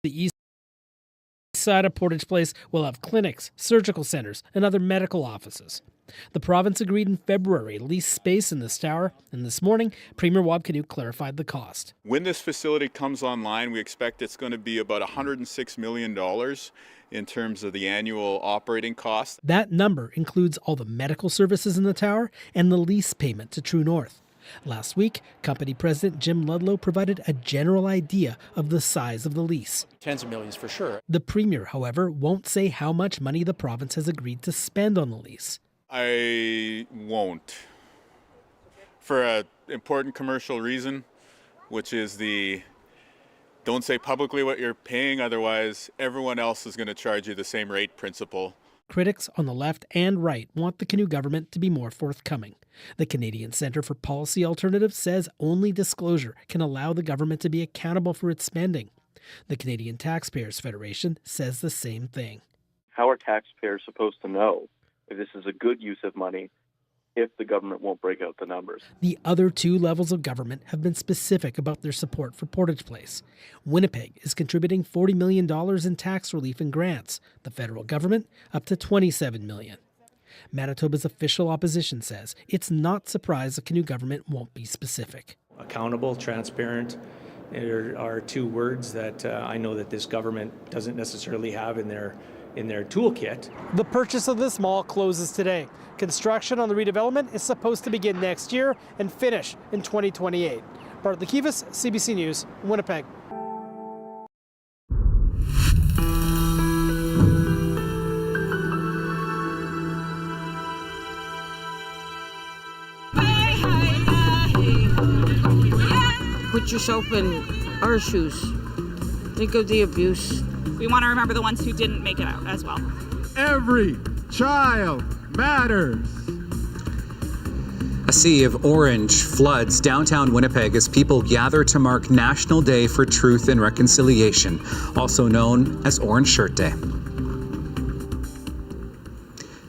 The east side of Portage Place will have clinics, surgical centers, and other medical offices. The province agreed in February to lease space in this tower, and this morning, Premier Wabkinuut clarified the cost. When this facility comes online, we expect it's going to be about $106 million in terms of the annual operating cost. That number includes all the medical services in the tower and the lease payment to True North. Last week, company president Jim Ludlow provided a general idea of the size of the lease. Tens of millions for sure. The Premier, however, won't say how much money the province has agreed to spend on the lease. I won't. For an important commercial reason, which is don't say publicly what you're paying, otherwise everyone else is going to charge you the same rate principle. Critics on the left and right want the Canoe government to be more forthcoming. The Canadian Centre for Policy Alternatives says only disclosure can allow the government to be accountable for its spending. The Canadian Taxpayers Federation says the same thing. How are taxpayers supposed to know if this is a good use of money if the government won't break out the numbers? The other two levels of government have been specific about their support for Portage Place. Winnipeg is contributing $40 million in tax relief and grants. The federal government up to $27 million. Manitoba's official opposition says it's not surprised the Canoe government won't be specific. Accountable, transparent are two words that I know that this government doesn't necessarily have in their toolkit. The purchase of this mall closes today. Construction on the redevelopment is supposed to begin next year and finish in 2028. Bart Lekivas, CBC News, Winnipeg. Put yourself in our shoes. Think of the abuse. We want to remember the ones who didn't make it out as well. Every child matters. A sea of orange floods downtown Winnipeg as people gather to mark National Day for Truth and Reconciliation, also known as Orange Shirt Day.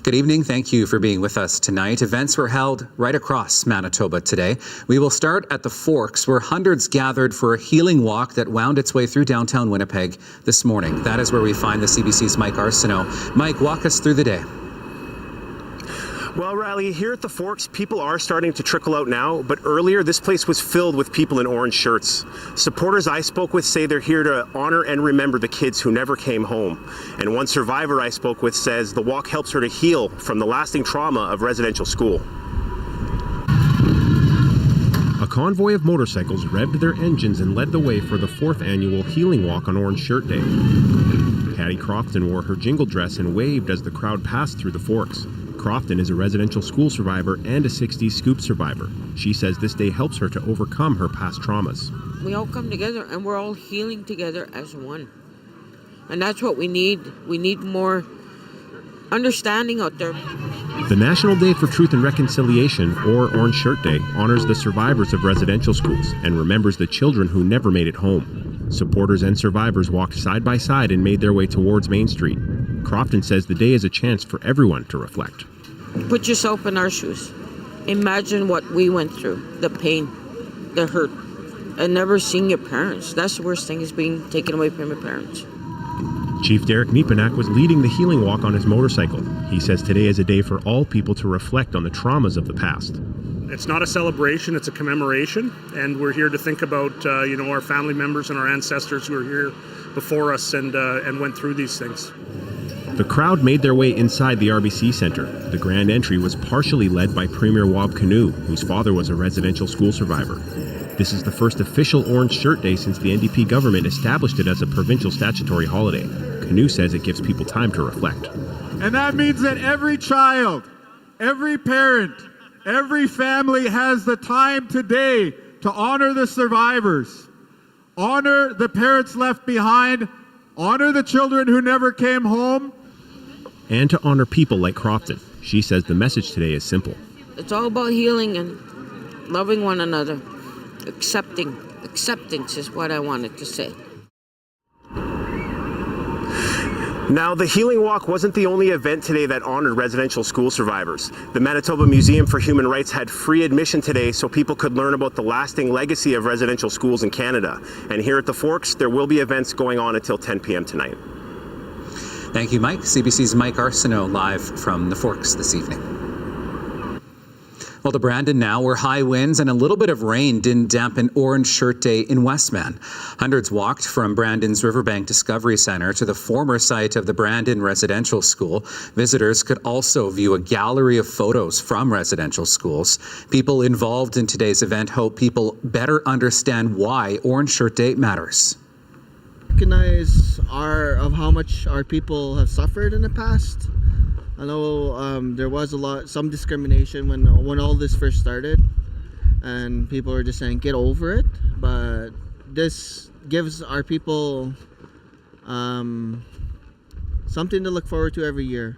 Good evening. Thank you for being with us tonight. Events were held right across Manitoba today. We will start at the Forks, where hundreds gathered for a healing walk that wound its way through downtown Winnipeg this morning. That is where we find the CBC's Mike Arsenault. Mike, walk us through the day. Well, Riley, here at the Forks, people are starting to trickle out now, but earlier this place was filled with people in orange shirts. Supporters I spoke with say they're here to honor and remember the kids who never came home. And one survivor I spoke with says the walk helps her to heal from the lasting trauma of residential school. A convoy of motorcycles revved their engines and led the way for the 4th annual Healing Walk on Orange Shirt Day. Patty Crofton wore her jingle dress and waved as the crowd passed through the Forks. Crofton is a residential school survivor and a 60s scoop survivor. She says this day helps her to overcome her past traumas. We all come together and we're all healing together as one. And that's what we need. We need more understanding out there. The National Day for Truth and Reconciliation, or Orange Shirt Day, honors the survivors of residential schools and remembers the children who never made it home. Supporters and survivors walked side by side and made their way towards Main Street. Crofton says the day is a chance for everyone to reflect. Put yourself in our shoes. Imagine what we went through, the pain, the hurt, and never seeing your parents. That's the worst thing, is being taken away from your parents. Chief Derek Niepanak was leading the healing walk on his motorcycle. He says today is a day for all people to reflect on the traumas of the past. It's not a celebration, it's a commemoration, and we're here to think about our family members and our ancestors who are here before us and went through these things. The crowd made their way inside the RBC Centre. The grand entry was partially led by Premier Wabkinuut, whose father was a residential school survivor. This is the first official Orange Shirt Day since the NDP government established it as a provincial statutory holiday. Kinuut says it gives people time to reflect. And that means that every child, every parent, every family has the time today to honor the survivors, honor the parents left behind, honor the children who never came home, and to honor people like Crofton. She says the message today is simple. It's all about healing and loving one another. Acceptance is what I wanted to say. Now, the Healing Walk wasn't the only event today that honored residential school survivors. The Manitoba Museum for Human Rights had free admission today so people could learn about the lasting legacy of residential schools in Canada. And here at the Forks, there will be events going on until 10 p.m. tonight. Thank you, Mike. CBC's Mike Arsenault live from the Forks this evening. Well, to Brandon now, where high winds and a little bit of rain didn't dampen Orange Shirt Day in Westman. Hundreds walked from Brandon's Riverbank Discovery Centre to the former site of the Brandon Residential School. Visitors could also view a gallery of photos from residential schools. People involved in today's event hope people better understand why Orange Shirt Day matters. Recognize of how much our people have suffered in the past. I know there was some discrimination when all this first started, and people were just saying get over it. But this gives our people something to look forward to every year.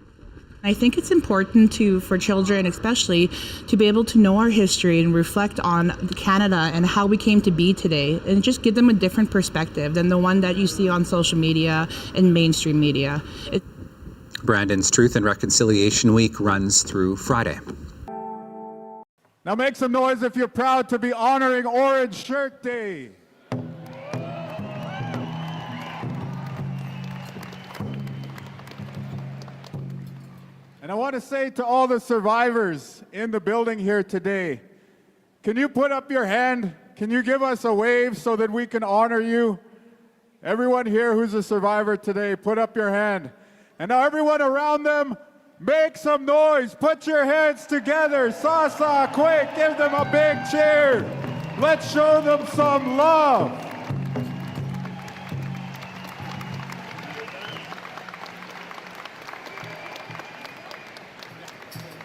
I think it's important for children especially to be able to know our history and reflect on Canada and how we came to be today, and just give them a different perspective than the one that you see on social media and mainstream media. Brandon's Truth and Reconciliation Week runs through Friday. Now make some noise if you're proud to be honoring Orange Shirt Day. And I want to say to all the survivors in the building here today, can you put up your hand? Can you give us a wave so that we can honor you? Everyone here who's a survivor today, put up your hand. And now everyone around them, make some noise. Put your hands together. Sasa, quick, give them a big cheer. Let's show them some love.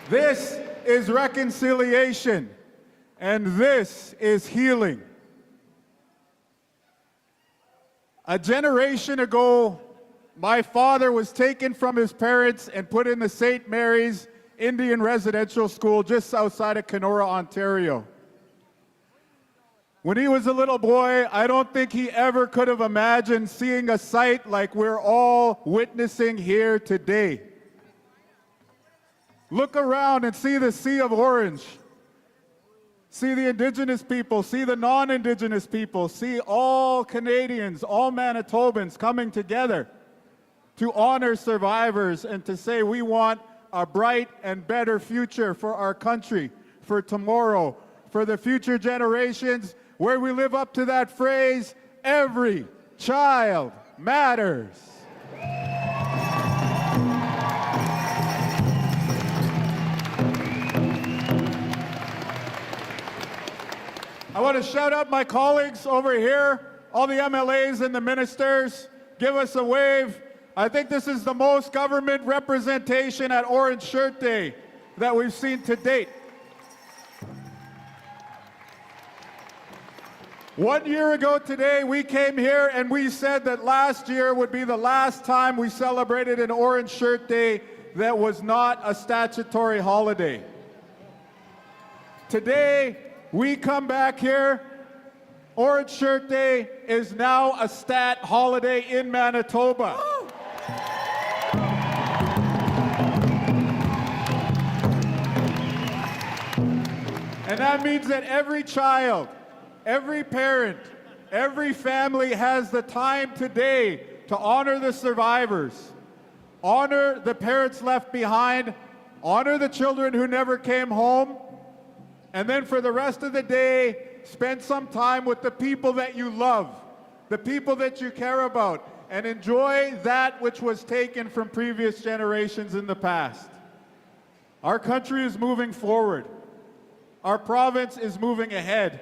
This is reconciliation, and this is healing. A generation ago, my father was taken from his parents and put in the St. Mary's Indian Residential School just outside of Kenora, Ontario. When he was a little boy, I don't think he ever could have imagined seeing a sight like we're all witnessing here today. Look around and see the sea of orange. See the Indigenous people, see the non-Indigenous people, see all Canadians, all Manitobans coming together to honor survivors and to say we want a bright and better future for our country, for tomorrow, for the future generations, where we live up to that phrase, every child matters. I want to shout out my colleagues over here, all the MLAs and the ministers. Give us a wave. I think this is the most government representation at Orange Shirt Day that we've seen to date. 1 year ago today, we came here and we said that last year would be the last time we celebrated an Orange Shirt Day that was not a statutory holiday. Today, we come back here. Orange Shirt Day is now a stat holiday in Manitoba. And that means that every child, every parent, every family has the time today to honor the survivors, honor the parents left behind, honor the children who never came home, and then for the rest of the day, spend some time with the people that you love, the people that you care about, and enjoy that which was taken from previous generations in the past. Our country is moving forward. Our province is moving ahead,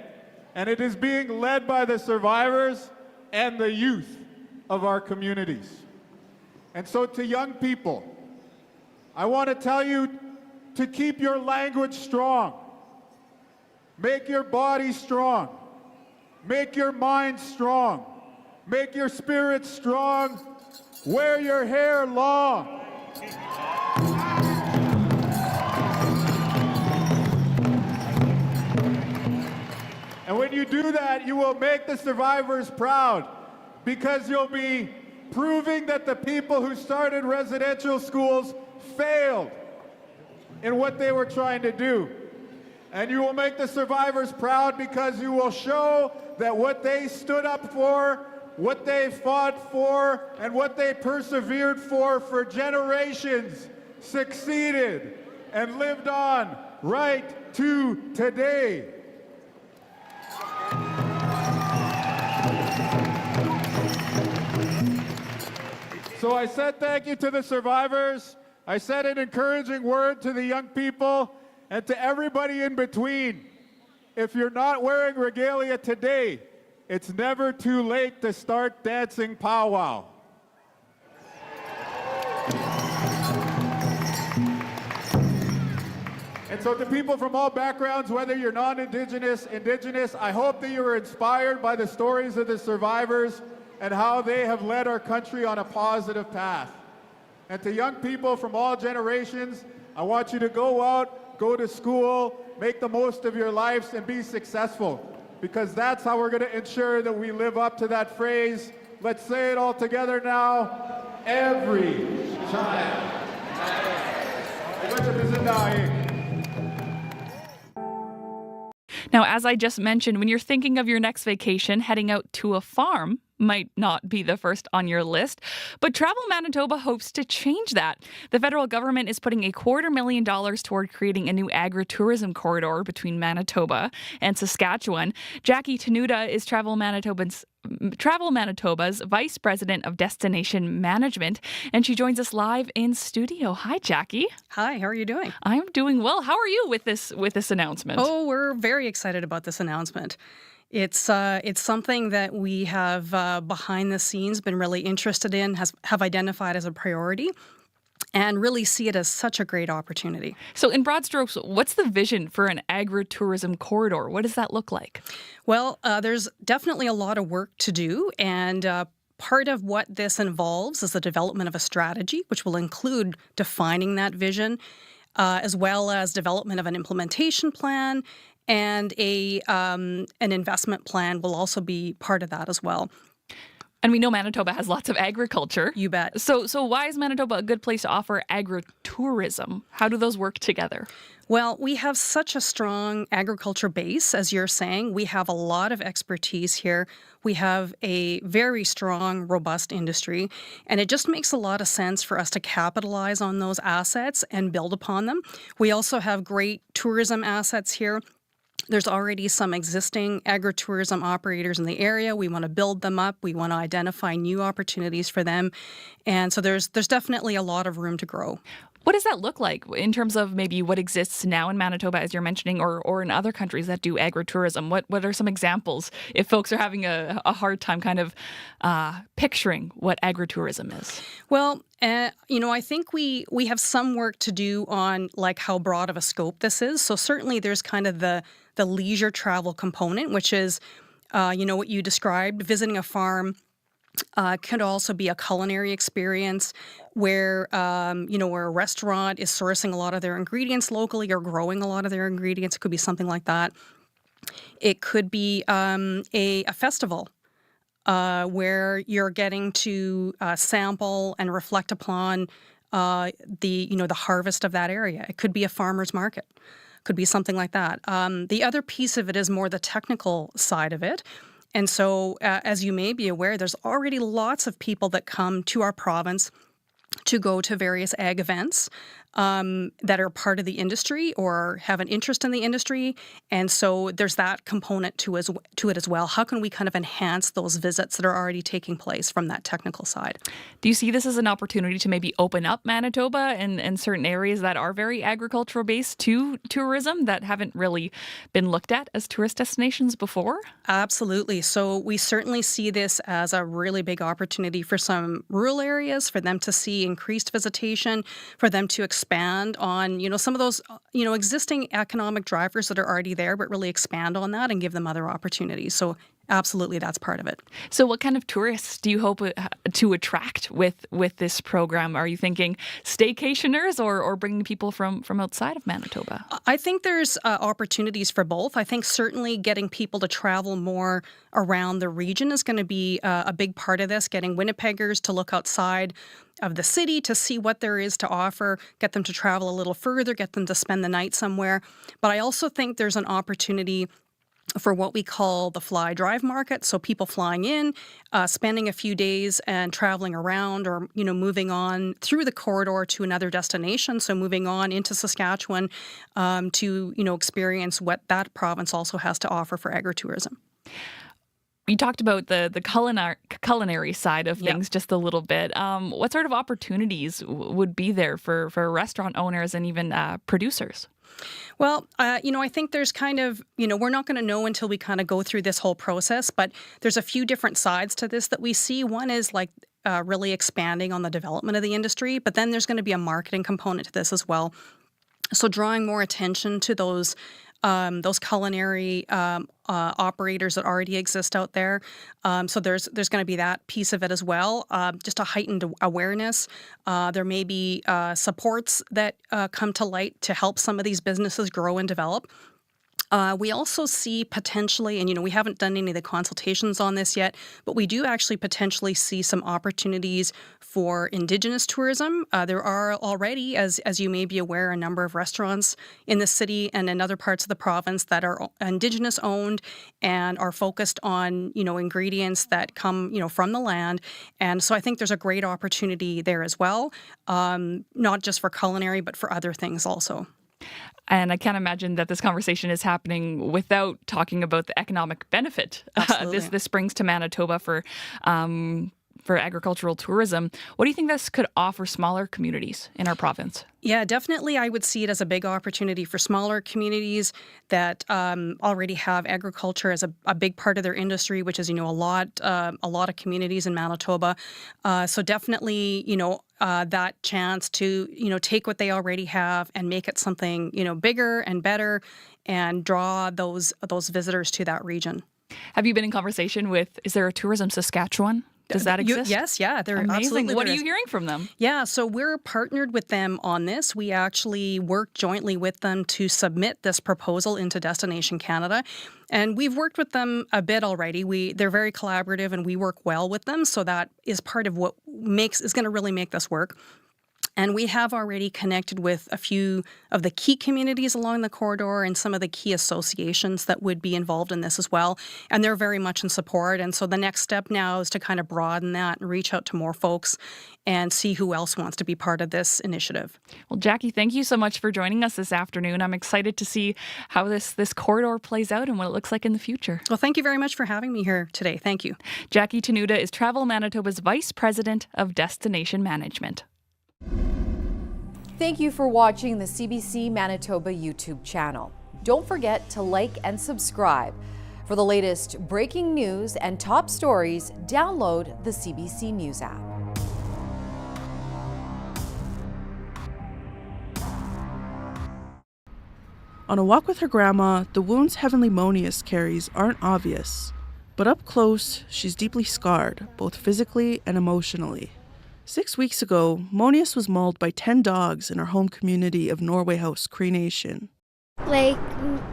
and it is being led by the survivors and the youth of our communities. And so to young people, I want to tell you to keep your language strong. Make your body strong. Make your mind strong. Make your spirit strong. Wear your hair long. And when you do that, you will make the survivors proud, because you'll be proving that the people who started residential schools failed in what they were trying to do. And you will make the survivors proud because you will show that what they stood up for, what they fought for, and what they persevered for generations succeeded and lived on right to today. So I said thank you to the survivors. I said an encouraging word to the young people and to everybody in between. If you're not wearing regalia today, it's never too late to start dancing powwow. And so to people from all backgrounds, whether you're non-Indigenous, Indigenous, I hope that you were inspired by the stories of the survivors and how they have led our country on a positive path. And to young people from all generations, I want you to go out, go to school, make the most of your lives, and be successful. Because that's how we're going to ensure that we live up to that phrase. Let's say it all together now. Every child. Now, as I just mentioned, when you're thinking of your next vacation, heading out to a farm might not be the first on your list, but Travel Manitoba hopes to change that. The federal government is putting $250,000 toward creating a new agritourism corridor between Manitoba and Saskatchewan. Jackie Tenuta is Travel Manitoba's Vice President of Destination Management, and she joins us live in studio. Hi, Jackie. Hi, how are you doing? I'm doing well. How are you with this announcement? Oh, we're very excited about this announcement. It's something that we have behind the scenes been really interested in, have identified as a priority, and really see it as such a great opportunity. So in broad strokes, what's the vision for an agritourism corridor? What does that look like? Well, there's definitely a lot of work to do, and part of what this involves is the development of a strategy, which will include defining that vision, as well as development of an implementation plan, and an investment plan will also be part of that as well. And we know Manitoba has lots of agriculture. You bet. So why is Manitoba a good place to offer agritourism? How do those work together? Well, we have such a strong agriculture base, as you're saying. We have a lot of expertise here. We have a very strong, robust industry, and it just makes a lot of sense for us to capitalize on those assets and build upon them. We also have great tourism assets here. There's already some existing agritourism operators in the area. We want to build them up. We want to identify new opportunities for them. And so there's definitely a lot of room to grow. What does that look like in terms of maybe what exists now in Manitoba, as you're mentioning, or in other countries that do agritourism? What are some examples if folks are having a hard time kind of picturing what agritourism is? Well, I think we have some work to do on like how broad of a scope this is. So certainly there's kind of the leisure travel component, which is, what you described, visiting a farm. Could also be a culinary experience where, where a restaurant is sourcing a lot of their ingredients locally or growing a lot of their ingredients. It could be something like that. It could be a festival where you're getting to sample and reflect upon the harvest of that area. It could be a farmer's market. Could be something like that. The other piece of it is more the technical side of it. And so, as you may be aware, there's already lots of people that come to our province to go to various ag events that are part of the industry or have an interest in the industry. And so there's that component to it as well. How can we kind of enhance those visits that are already taking place from that technical side? Do you see this as an opportunity to maybe open up Manitoba and certain areas that are very agricultural based to tourism that haven't really been looked at as tourist destinations before? Absolutely. So we certainly see this as a really big opportunity for some rural areas, for them to see increased visitation, for them to expand on, some of those, existing economic drivers that are already there, but really expand on that and give them other opportunities. So absolutely that's part of it. So what kind of tourists do you hope to attract with this program? Are you thinking staycationers or bringing people from outside of Manitoba? I think there's opportunities for both. I think certainly getting people to travel more around the region is going to be a big part of this, getting Winnipeggers to look outside of the city to see what there is to offer, get them to travel a little further, get them to spend the night somewhere. But I also think there's an opportunity for what we call the fly drive market. So people flying in, spending a few days and traveling around or, moving on through the corridor to another destination. So moving on into Saskatchewan to, experience what that province also has to offer for agritourism. You talked about the culinary side of things just a little bit. What sort of opportunities would be there for restaurant owners and even producers? Well, I think there's kind of, we're not going to know until we kind of go through this whole process, but there's a few different sides to this that we see. One is like really expanding on the development of the industry, but then there's going to be a marketing component to this as well. So drawing more attention to those culinary operators that already exist out there. So there's going to be that piece of it as well, just a heightened awareness. There may be supports that come to light to help some of these businesses grow and develop. We also see potentially, and we haven't done any of the consultations on this yet, but we do actually potentially see some opportunities for Indigenous tourism. There are already, as you may be aware, a number of restaurants in the city and in other parts of the province that are Indigenous owned and are focused on, ingredients that come, from the land. And so I think there's a great opportunity there as well, not just for culinary, but for other things also. And I can't imagine that this conversation is happening without talking about the economic benefit this brings to Manitoba for agricultural tourism. What do you think this could offer smaller communities in our province? Yeah, definitely. I would see it as a big opportunity for smaller communities that already have agriculture as a big part of their industry, which is, a lot of communities in Manitoba. So definitely, that chance to, take what they already have and make it something, bigger and better and draw those visitors to that region. Have you been in conversation with, is there a Tourism Saskatchewan? Does that exist? Yes, yeah. They're amazing. Absolutely What are you hearing from them? Yeah, so we're partnered with them on this. We actually work jointly with them to submit this proposal into Destination Canada. And we've worked with them a bit already. They're very collaborative and we work well with them. So that is part of what is going to really make this work. And we have already connected with a few of the key communities along the corridor and some of the key associations that would be involved in this as well. And they're very much in support. And so the next step now is to kind of broaden that and reach out to more folks and see who else wants to be part of this initiative. Well, Jackie, thank you so much for joining us this afternoon. I'm excited to see how this corridor plays out and what it looks like in the future. Well, thank you very much for having me here today. Thank you. Jackie Tenuta is Travel Manitoba's Vice President of Destination Management. Thank you for watching the CBC Manitoba YouTube channel. Don't forget to like and subscribe. For the latest breaking news and top stories, download the CBC News app. On a walk with her grandma, the wounds Heavenly Monius carries aren't obvious. But up close, she's deeply scarred, both physically and emotionally. 6 weeks ago, Monius was mauled by 10 dogs in her home community of Norway House, Cree Nation.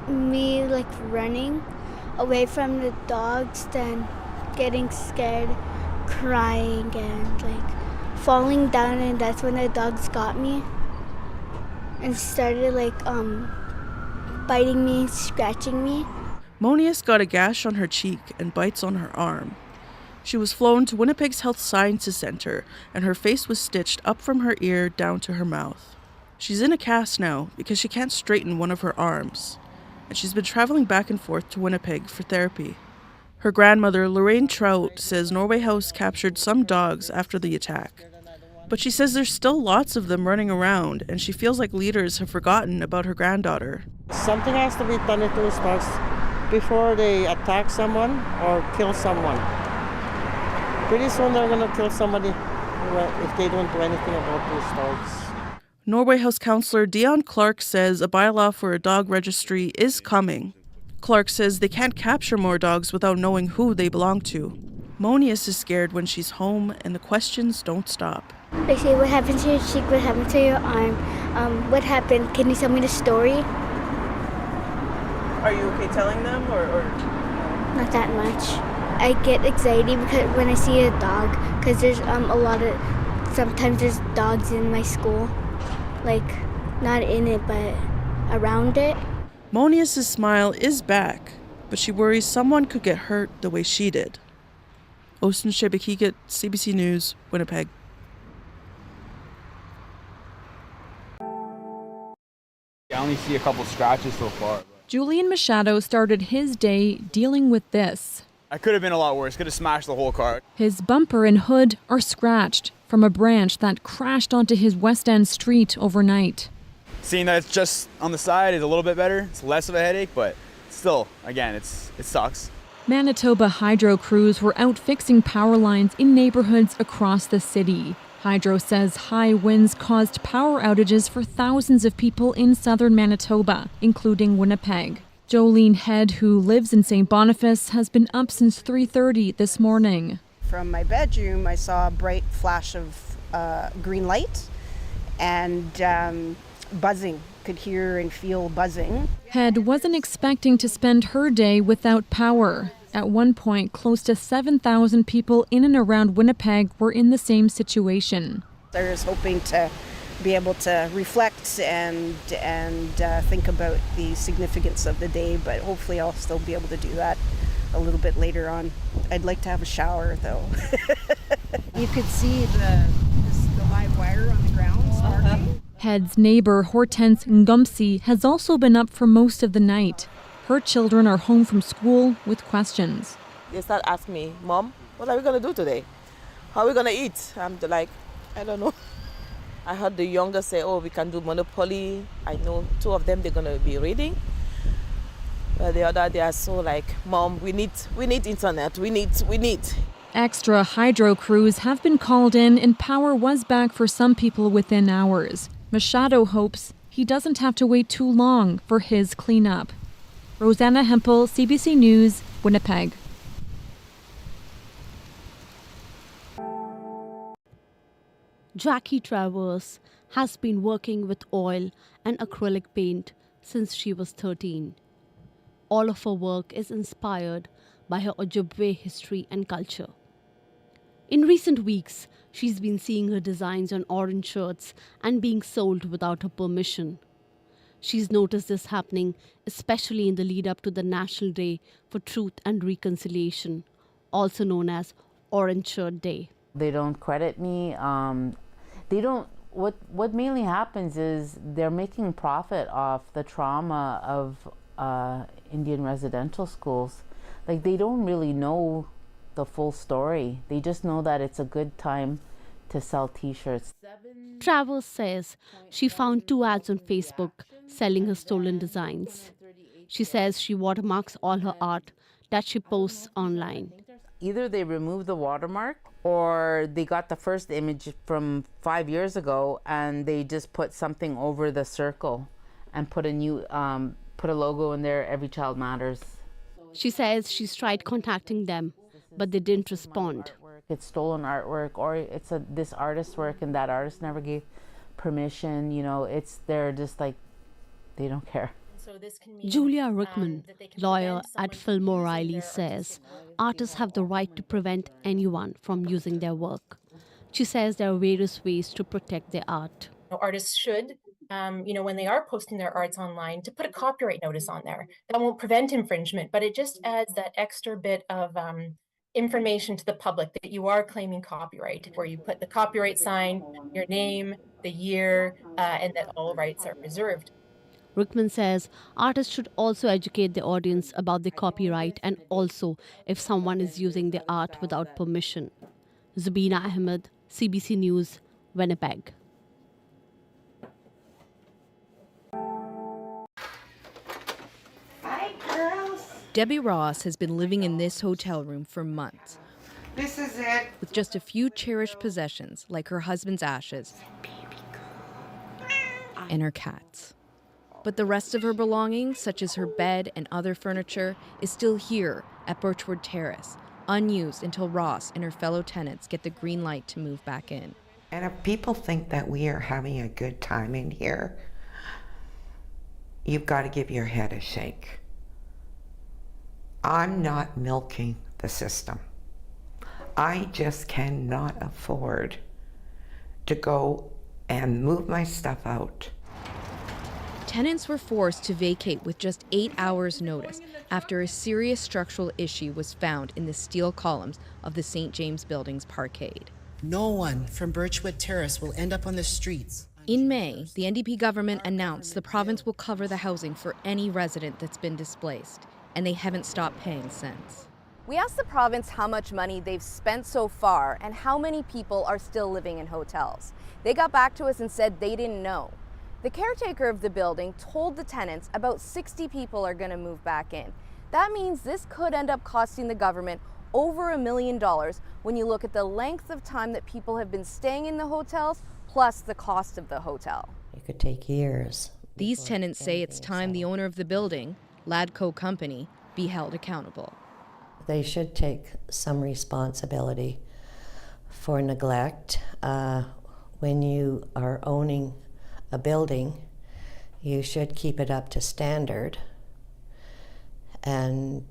Me running away from the dogs, then getting scared, crying, and falling down, and that's when the dogs got me and started biting me, scratching me. Monius got a gash on her cheek and bites on her arm. She was flown to Winnipeg's Health Sciences Centre, and her face was stitched up from her ear down to her mouth. She's in a cast now because she can't straighten one of her arms, and she's been traveling back and forth to Winnipeg for therapy. Her grandmother, Lorraine Trout, says Norway House captured some dogs after the attack. But she says there's still lots of them running around, and she feels like leaders have forgotten about her granddaughter. Something has to be done to those dogs before they attack someone or kill someone. Pretty soon they're going to kill somebody if they don't do anything about those dogs. Norway House councillor Dion Clark says a bylaw for a dog registry is coming. Clark says they can't capture more dogs without knowing who they belong to. Monius is scared when she's home, and the questions don't stop. They say, what happened to your cheek? What happened to your arm? What happened? Can you tell me the story? Are you okay telling them, or? Not that much. I get anxiety because when I see a dog, because there's sometimes there's dogs in my school, like not in it, but around it. Monius' smile is back, but she worries someone could get hurt the way she did. Osten Shebekiget, CBC News, Winnipeg. I only see a couple scratches so far. Julian Machado started his day dealing with this. I could have been a lot worse. Could have smashed the whole car. His bumper and hood are scratched from a branch that crashed onto his West End street overnight. Seeing that it's just on the side is a little bit better. It's less of a headache, but still, again, it sucks. Manitoba hydro crews were out fixing power lines in neighborhoods across the city. Hydro says high winds caused power outages for thousands of people in southern Manitoba, including Winnipeg. Jolene Head, who lives in St. Boniface, has been up since 3:30 this morning. From my bedroom, I saw a bright flash of green light and buzzing. Could hear and feel buzzing. Head wasn't expecting to spend her day without power. At one point, close to 7,000 people in and around Winnipeg were in the same situation. I was hoping to be able to reflect and think about the significance of the day, but hopefully I'll still be able to do that a little bit later on. I'd like to have a shower, though. You could see the live wire on the ground sparking. Head's neighbor, Hortense Ngumsi, has also been up for most of the night. Her children are home from school with questions. They start asking me, Mom, what are we going to do today? How are we going to eat? I'm like, I don't know. I heard the younger say, oh, we can do Monopoly. I know two of them, they're going to be reading. But the other, they are so like, Mom, we need internet. We need. Extra hydro crews have been called in and power was back for some people within hours. Machado hopes he doesn't have to wait too long for his cleanup. Rosanna Hempel, CBC News, Winnipeg. Jackie Travers has been working with oil and acrylic paint since she was 13. All of her work is inspired by her Ojibwe history and culture. In recent weeks, she's been seeing her designs on orange shirts and being sold without her permission. She's noticed this happening, especially in the lead up to the National Day for Truth and Reconciliation, also known as Orange Shirt Day. They don't credit me. They don't. What mainly happens is they're making profit off the trauma of Indian residential schools. Like, they don't really know the full story. They just know that it's a good time to sell t-shirts. Travers says she found 2 ads on Facebook selling her stolen designs. She says she watermarks all her art that she posts online. Either they remove the watermark or they got the first image from 5 years ago and they just put something over the circle and put a new put a logo in there, Every Child Matters. She says she's tried contacting them, but they didn't respond. It's stolen artwork, or it's this artist's work and that artist never gave permission. You know, they're just like, they don't care. Julia Rickman, lawyer at Fillmore Riley, says artists have the right to prevent anyone from using their work. She says there are various ways to protect their art. Artists should, when they are posting their arts online, to put a copyright notice on there. That won't prevent infringement, but it just adds that extra bit of information to the public that you are claiming copyright, where you put the copyright sign, your name, the year, and that all rights are preserved. Rickman says artists should also educate the audience about the copyright and also if someone is using their art without permission. Zubina Ahmed, CBC News, Winnipeg. Hi, girls. Debbie Ross has been living in this hotel room for months. This is it. With just a few cherished possessions like her husband's ashes and her cats. But the rest of her belongings, such as her bed and other furniture, is still here at Birchwood Terrace, unused until Ross and her fellow tenants get the green light to move back in. And if people think that we are having a good time in here, you've got to give your head a shake. I'm not milking the system. I just cannot afford to go and move my stuff out. Tenants were forced to vacate with just 8 hours' notice after a serious structural issue was found in the steel columns of the St. James Building's parkade. No one from Birchwood Terrace will end up on the streets. In May, the NDP government announced the province will cover the housing for any resident that's been displaced, and they haven't stopped paying since. We asked the province how much money they've spent so far and how many people are still living in hotels. They got back to us and said they didn't know. The caretaker of the building told the tenants about 60 people are going to move back in. That means this could end up costing the government over $1 million when you look at the length of time that people have been staying in the hotels, plus the cost of the hotel. It could take years. These tenants say it's time the owner of the building, Ladco Company, be held accountable. They should take some responsibility for neglect. When you are owning a building, you should keep it up to standard. And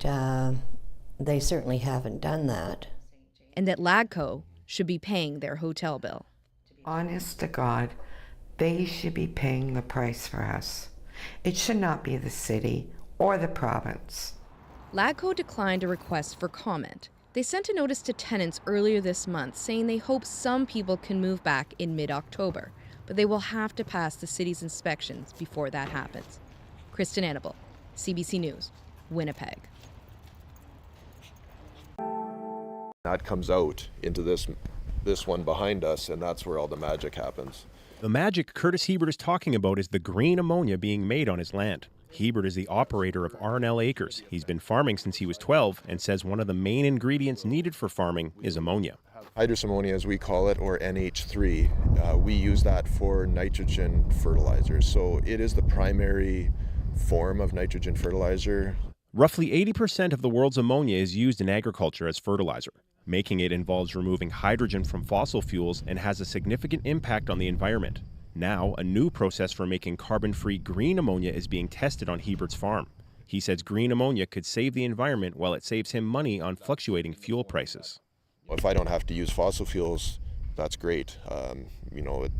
they certainly haven't done that. And that Ladco should be paying their hotel bill. Honest to God, they should be paying the price for us. It should not be the city or the province. Ladco declined a request for comment. They sent a notice to tenants earlier this month saying they hope some people can move back in mid-October, but they will have to pass the city's inspections before that happens. Kristen Annabelle, CBC News, Winnipeg. That comes out into this one behind us, and that's where all the magic happens. The magic Curtis Hebert is talking about is the green ammonia being made on his land. Hebert is the operator of R&L Acres. He's been farming since he was 12 and says one of the main ingredients needed for farming is ammonia. Hydrous ammonia, as we call it, or NH3, we use that for nitrogen fertilizers. So it is the primary form of nitrogen fertilizer. Roughly 80% of the world's ammonia is used in agriculture as fertilizer. Making it involves removing hydrogen from fossil fuels and has a significant impact on the environment. Now, a new process for making carbon-free green ammonia is being tested on Hebert's farm. He says green ammonia could save the environment while it saves him money on fluctuating fuel prices. If I don't have to use fossil fuels, that's great.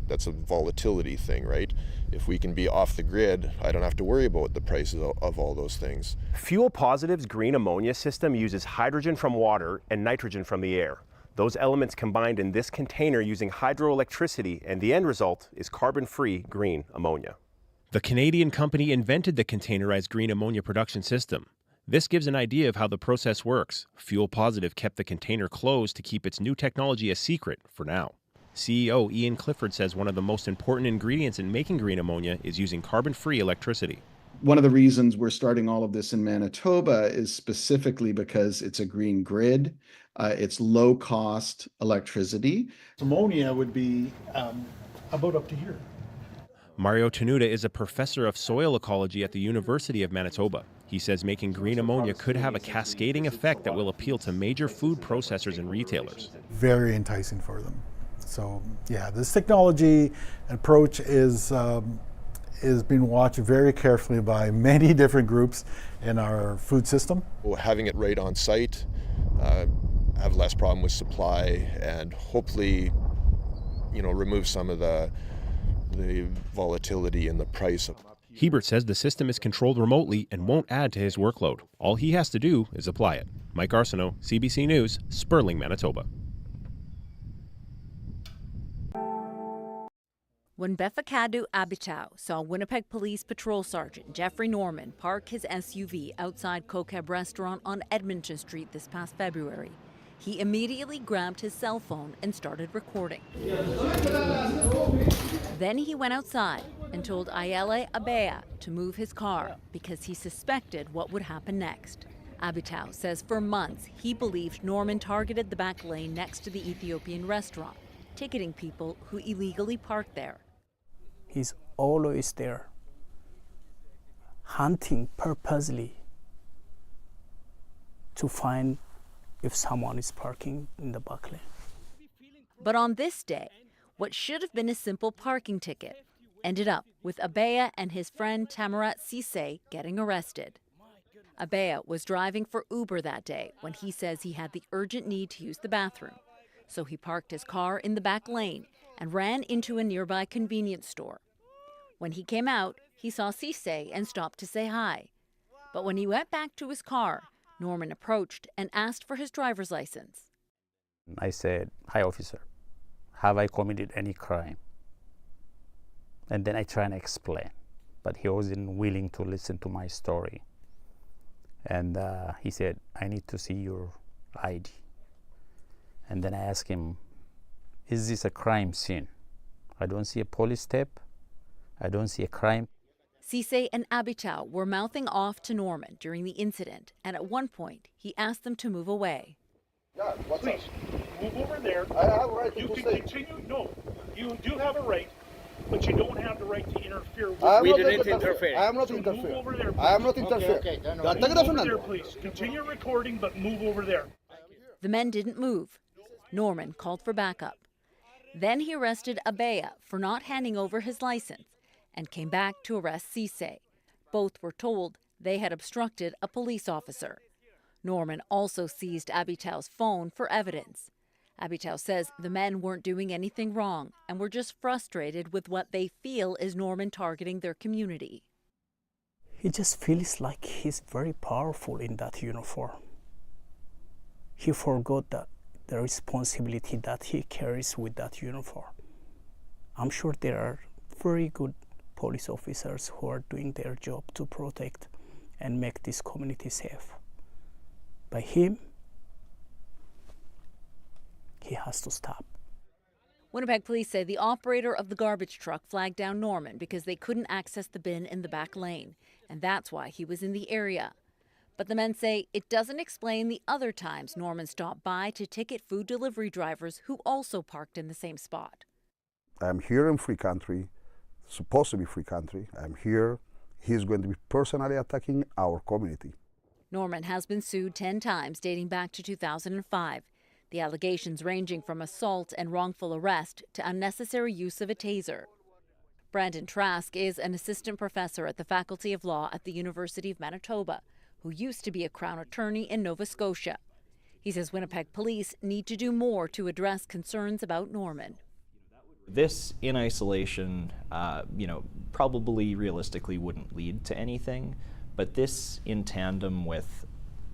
That's a volatility thing, right? If we can be off the grid, I don't have to worry about the prices of all those things. Fuel Positive's green ammonia system uses hydrogen from water and nitrogen from the air. Those elements combined in this container using hydroelectricity, and the end result is carbon-free green ammonia. The Canadian company invented the containerized green ammonia production system. This gives an idea of how the process works. Fuel Positive kept the container closed to keep its new technology a secret for now. CEO Ian Clifford says one of the most important ingredients in making green ammonia is using carbon-free electricity. One of the reasons we're starting all of this in Manitoba is specifically because it's a green grid. It's low-cost electricity. Ammonia would be about up to here. Mario Tenuta is a professor of soil ecology at the University of Manitoba. He says making green ammonia could have a cascading effect that will appeal to major food processors and retailers. Very enticing for them. So yeah, this technology approach is being watched very carefully by many different groups in our food system. Having it right on site, have less problem with supply, and hopefully, remove some of the volatility in the price. Hebert says the system is controlled remotely and won't add to his workload. All he has to do is apply it. Mike Arsenault, CBC News, Sperling, Manitoba. When Befakadu Abitao saw Winnipeg Police Patrol Sergeant Jeffrey Norman park his SUV outside Kokeb Restaurant on Edmonton Street this past February, he immediately grabbed his cell phone and started recording. Then he went outside and told Ayele Abea to move his car because he suspected what would happen next. Abitao says for months he believed Norman targeted the back lane next to the Ethiopian restaurant, ticketing people who illegally parked there. He's always there. hunting purposely to find if someone is parking in the back lane. But on this day, what should have been a simple parking ticket ended up with Abea and his friend Tamarat Cisse getting arrested. Abea was driving for Uber that day when he says he had the urgent need to use the bathroom. So he parked his car in the back lane and ran into a nearby convenience store. When he came out, he saw Cisse and stopped to say hi. But when he went back to his car, Norman approached and asked for his driver's license. I said, "Hi, officer. Have I committed any crime?" And then I try and explain, but he wasn't willing to listen to my story. And he said, "I need to see your ID." And then I asked him, "Is this a crime scene? I don't see a police tape. I don't see a crime." Cisse and Abitao were mouthing off to Norman during the incident, and at one point, he asked them to move away. Yeah, please, move over there. I have a right to You can stay. continue. No, you do have a right, but you don't have the right to interfere with. I am We not didn't interfere. I am not So interfere. move over there. I am not please. interfere. Okay, Ya, move take it over off, there, Fernando. please. Continue recording, but move over there. The men didn't move. Norman called for backup. Then he arrested Abea for not handing over his license and came back to arrest Cisse. Both were told they had obstructed a police officer. Norman also seized Abitao's phone for evidence. Abitao says the men weren't doing anything wrong and were just frustrated with what they feel is Norman targeting their community. He just feels like he's very powerful in that uniform. He forgot that the responsibility that he carries with that uniform. I'm sure there are very good police officers who are doing their job to protect and make this community safe. But him, he has to stop. Winnipeg police say the operator of the garbage truck flagged down Norman because they couldn't access the bin in the back lane, and that's why he was in the area. But the men say it doesn't explain the other times Norman stopped by to ticket food delivery drivers who also parked in the same spot. I'm here in free country, supposed to be free country. I'm here. He's going to be personally attacking our community. Norman has been sued 10 times dating back to 2005. The allegations ranging from assault and wrongful arrest to unnecessary use of a taser. Brandon Trask is an assistant professor at the Faculty of Law at the University of Manitoba, who used to be a Crown attorney in Nova Scotia. He says Winnipeg police need to do more to address concerns about Norman. This in isolation, probably realistically wouldn't lead to anything, but this in tandem with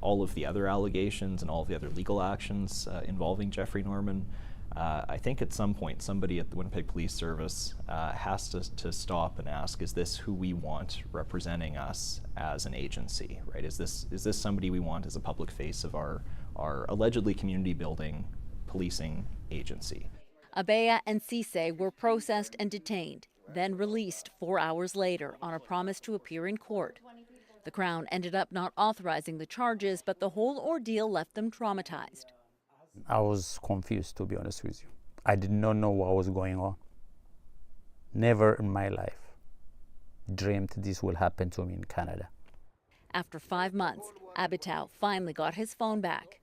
all of the other allegations and all of the other legal actions involving Jeffrey Norman, I think at some point somebody at the Winnipeg Police Service has to stop and ask, is this who we want representing us as an agency, right? Is this somebody we want as a public face of our allegedly community building policing agency? Abea and Cisse were processed and detained, then released 4 hours later on a promise to appear in court. The Crown ended up not authorizing the charges, but the whole ordeal left them traumatized. I was confused, to be honest with you. I did not know what was going on. Never in my life dreamed this will happen to me in Canada. After 5 months, Abitao finally got his phone back.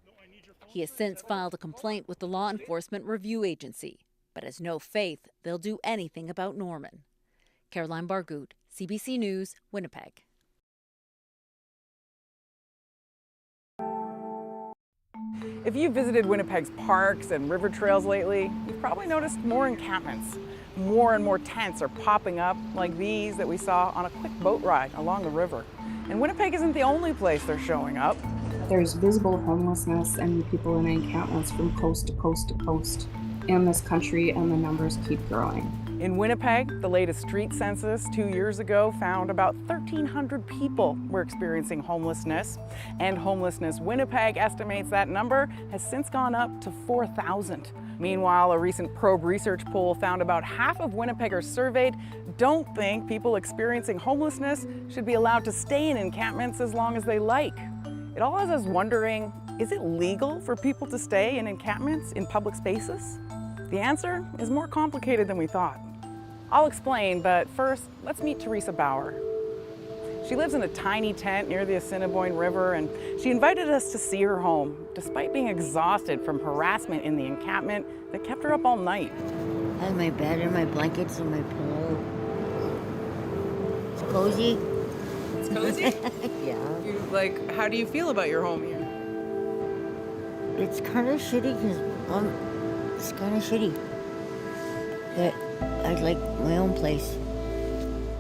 He has since filed a complaint with the Law Enforcement Review Agency, but has no faith they'll do anything about Norman. Caroline Bargout, CBC News, Winnipeg. If you've visited Winnipeg's parks and river trails lately, you've probably noticed more encampments. More and more tents are popping up like these that we saw on a quick boat ride along the river. And Winnipeg isn't the only place they're showing up. There's visible homelessness and people in encampments from coast to coast to coast in this country, and the numbers keep growing. In Winnipeg, the latest street census 2 years ago found about 1,300 people were experiencing homelessness. And Homelessness Winnipeg estimates that number has since gone up to 4,000. Meanwhile, a recent Probe research poll found about half of Winnipeggers surveyed don't think people experiencing homelessness should be allowed to stay in encampments as long as they like. It all has us wondering, is it legal for people to stay in encampments in public spaces? The answer is more complicated than we thought. I'll explain, but first, let's meet Teresa Bauer. She lives in a tiny tent near the Assiniboine River, and she invited us to see her home, despite being exhausted from harassment in the encampment that kept her up all night. I have my bed and my blankets and my pillow. It's cozy. It's cozy? Yeah. How do you feel about your home here? It's kind of shitty because it's kind of shitty. But I like my own place.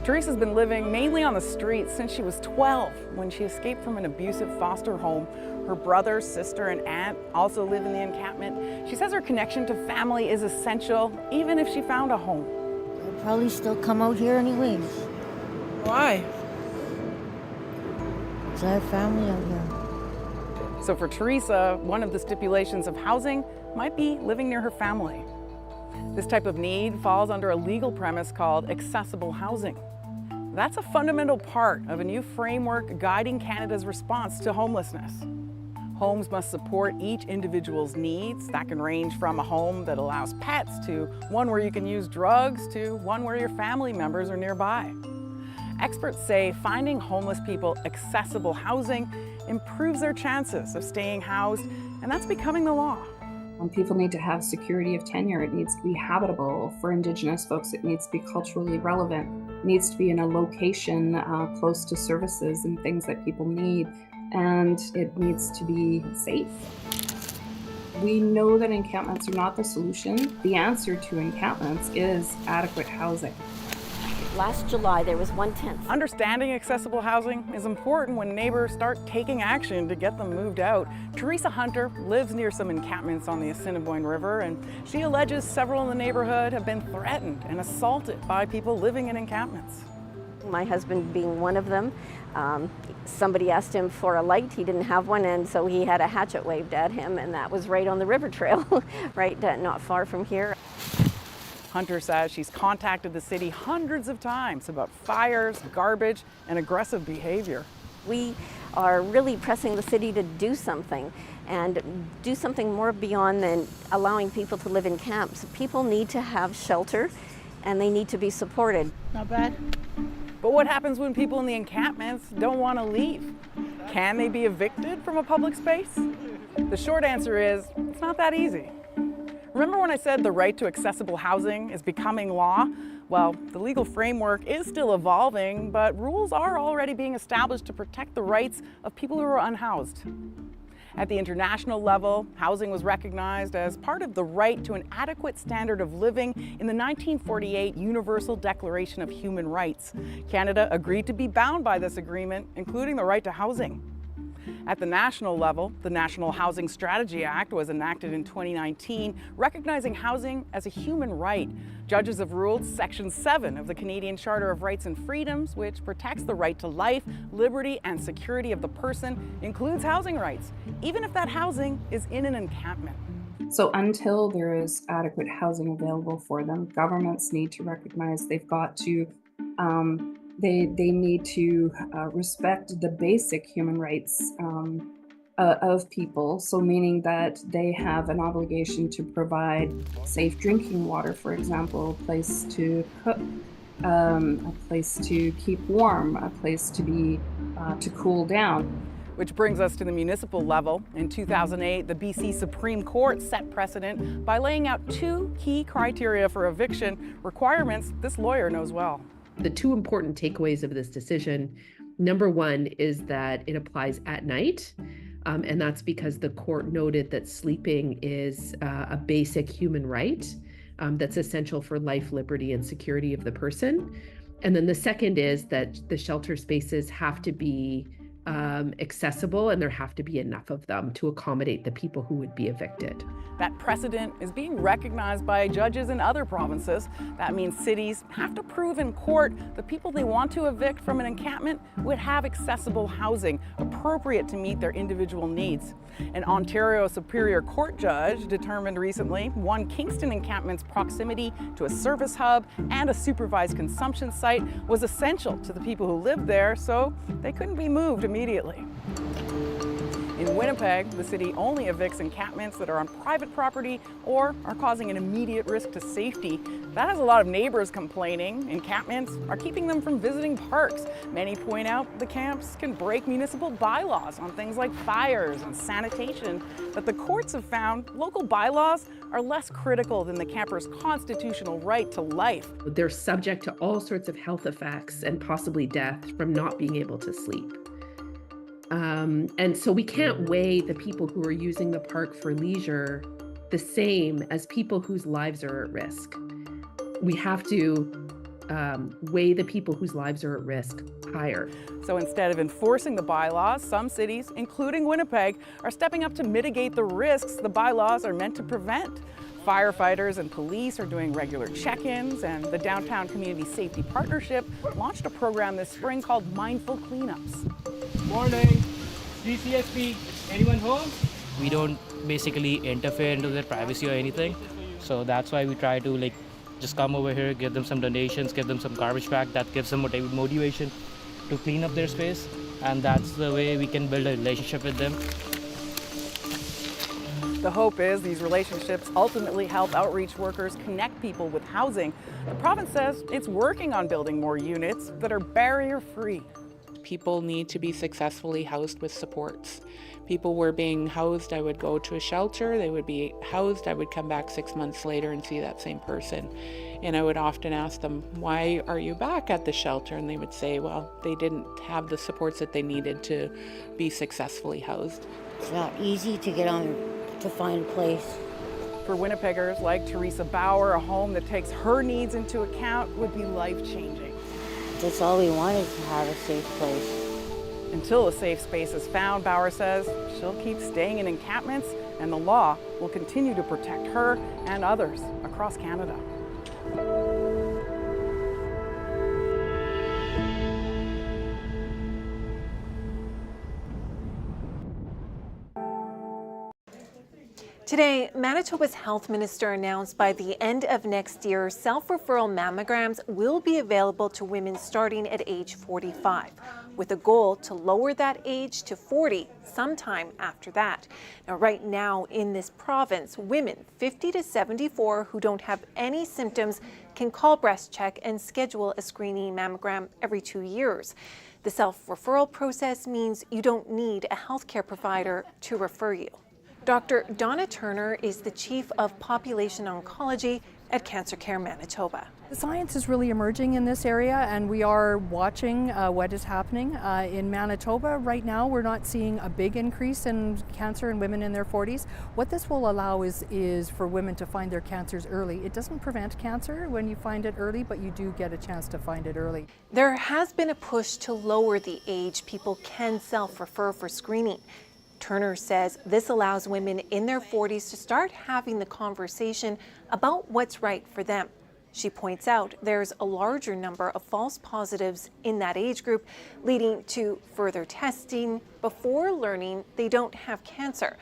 Teresa's been living mainly on the streets since she was 12 when she escaped from an abusive foster home. Her brother, sister, and aunt also live in the encampment. She says her connection to family is essential, even if she found a home. I'll probably still come out here anyways. Why? Because I have family out here. So for Teresa, one of the stipulations of housing might be living near her family. This type of need falls under a legal premise called accessible housing. That's a fundamental part of a new framework guiding Canada's response to homelessness. Homes must support each individual's needs. That can range from a home that allows pets to one where you can use drugs to one where your family members are nearby. Experts say finding homeless people accessible housing improves their chances of staying housed, and that's becoming the law. People need to have security of tenure. It needs to be habitable. For Indigenous folks, it needs to be culturally relevant. It needs to be in a location close to services and things that people need. And it needs to be safe. We know that encampments are not the solution. The answer to encampments is adequate housing. Last July, there was 1 tent. Understanding accessible housing is important when neighbors start taking action to get them moved out. Teresa Hunter lives near some encampments on the Assiniboine River, and she alleges several in the neighborhood have been threatened and assaulted by people living in encampments. My husband being one of them. Somebody asked him for a light, he didn't have one, and so he had a hatchet waved at him, and that was right on the river trail, right not far from here. Hunter says she's contacted the city hundreds of times about fires, garbage, and aggressive behavior. We are really pressing the city to do something, and do something more beyond than allowing people to live in camps. People need to have shelter, and they need to be supported. Not bad. But what happens when people in the encampments don't want to leave? Can they be evicted from a public space? The short answer is, it's not that easy. Remember when I said the right to accessible housing is becoming law? Well, the legal framework is still evolving, but rules are already being established to protect the rights of people who are unhoused. At the international level, housing was recognized as part of the right to an adequate standard of living in the 1948 Universal Declaration of Human Rights. Canada agreed to be bound by this agreement, including the right to housing. At the national level, the National Housing Strategy Act was enacted in 2019, recognizing housing as a human right. Judges have ruled Section 7 of the Canadian Charter of Rights and Freedoms, which protects the right to life, liberty, and security of the person, includes housing rights, even if that housing is in an encampment. So until there is adequate housing available for them, governments need to recognize they've got to they need to respect the basic human rights of people. So meaning that they have an obligation to provide safe drinking water, for example, a place to cook, a place to keep warm, a place to be to cool down. Which brings us to the municipal level. In 2008, the BC Supreme Court set precedent by laying out 2 key criteria for eviction, requirements this lawyer knows well. The 2 important takeaways of this decision, number 1 is that it applies at night, and that's because the court noted that sleeping is a basic human right that's essential for life, liberty, and security of the person. And then the second is that the shelter spaces have to be accessible, and there have to be enough of them to accommodate the people who would be evicted. That precedent is being recognized by judges in other provinces. That means cities have to prove in court the people they want to evict from an encampment would have accessible housing appropriate to meet their individual needs. An Ontario Superior Court judge determined recently one Kingston encampment's proximity to a service hub and a supervised consumption site was essential to the people who lived there, so they couldn't be moved immediately. In Winnipeg, the city only evicts encampments that are on private property or are causing an immediate risk to safety. That has a lot of neighbors complaining. Encampments are keeping them from visiting parks. Many point out the camps can break municipal bylaws on things like fires and sanitation, but the courts have found local bylaws are less critical than the campers' constitutional right to life. They're subject to all sorts of health effects and possibly death from not being able to sleep. And so we can't weigh the people who are using the park for leisure the same as people whose lives are at risk. We have to weigh the people whose lives are at risk higher. So instead of enforcing the bylaws, some cities, including Winnipeg, are stepping up to mitigate the risks the bylaws are meant to prevent. Firefighters and police are doing regular check-ins, and the Downtown Community Safety Partnership launched a program this spring called Mindful Cleanups. Morning, DCSP, anyone home? We don't basically interfere into their privacy or anything, so that's why we try to just come over here, give them some donations, give them some garbage bag. That gives them motivation to clean up their space, and that's the way we can build a relationship with them. The hope is these relationships ultimately help outreach workers connect people with housing. The province says it's working on building more units that are barrier-free. People need to be successfully housed with supports. People were being housed, I would go to a shelter, they would be housed, I would come back 6 months later and see that same person. And I would often ask them, why are you back at the shelter? And they would say, well, they didn't have the supports that they needed to be successfully housed. It's not easy to get on to find a place. For Winnipeggers like Teresa Bauer, a home that takes her needs into account would be life-changing. That's all we want, is to have a safe place. Until a safe space is found, Bauer says she'll keep staying in encampments, and the law will continue to protect her and others across Canada. Today, Manitoba's health minister announced by the end of next year, self-referral mammograms will be available to women starting at age 45, with a goal to lower that age to 40 sometime after that. Now, right now in this province, women 50 to 74 who don't have any symptoms can call Breast Check and schedule a screening mammogram every 2 years. The self-referral process means you don't need a healthcare provider to refer you. Dr. Donna Turner is the Chief of Population Oncology at Cancer Care Manitoba. The science is really emerging in this area, and we are watching what is happening. In Manitoba right now, we're not seeing a big increase in cancer in women in their 40s. What this will allow is for women to find their cancers early. It doesn't prevent cancer when you find it early, but you do get a chance to find it early. There has been a push to lower the age people can self-refer for screening. Turner says this allows women in their 40s to start having the conversation about what's right for them. She points out there's a larger number of false positives in that age group, leading to further testing before learning they don't have cancer.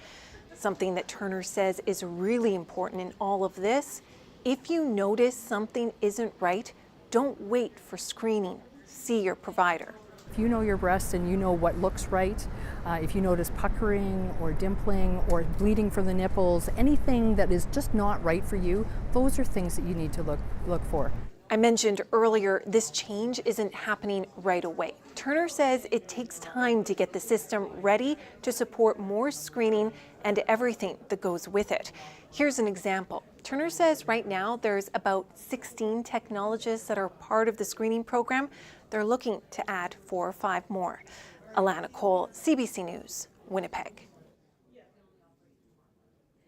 Something that Turner says is really important in all of this: if you notice something isn't right, don't wait for screening. See your provider. If you know your breasts and you know what looks right, if you notice puckering or dimpling or bleeding from the nipples, anything that is just not right for you, those are things that you need to look for. I mentioned earlier, this change isn't happening right away. Turner says it takes time to get the system ready to support more screening and everything that goes with it. Here's an example. Turner says right now there's about 16 technologists that are part of the screening program. They're looking to add 4 or 5 more. Alana Cole, CBC News, Winnipeg.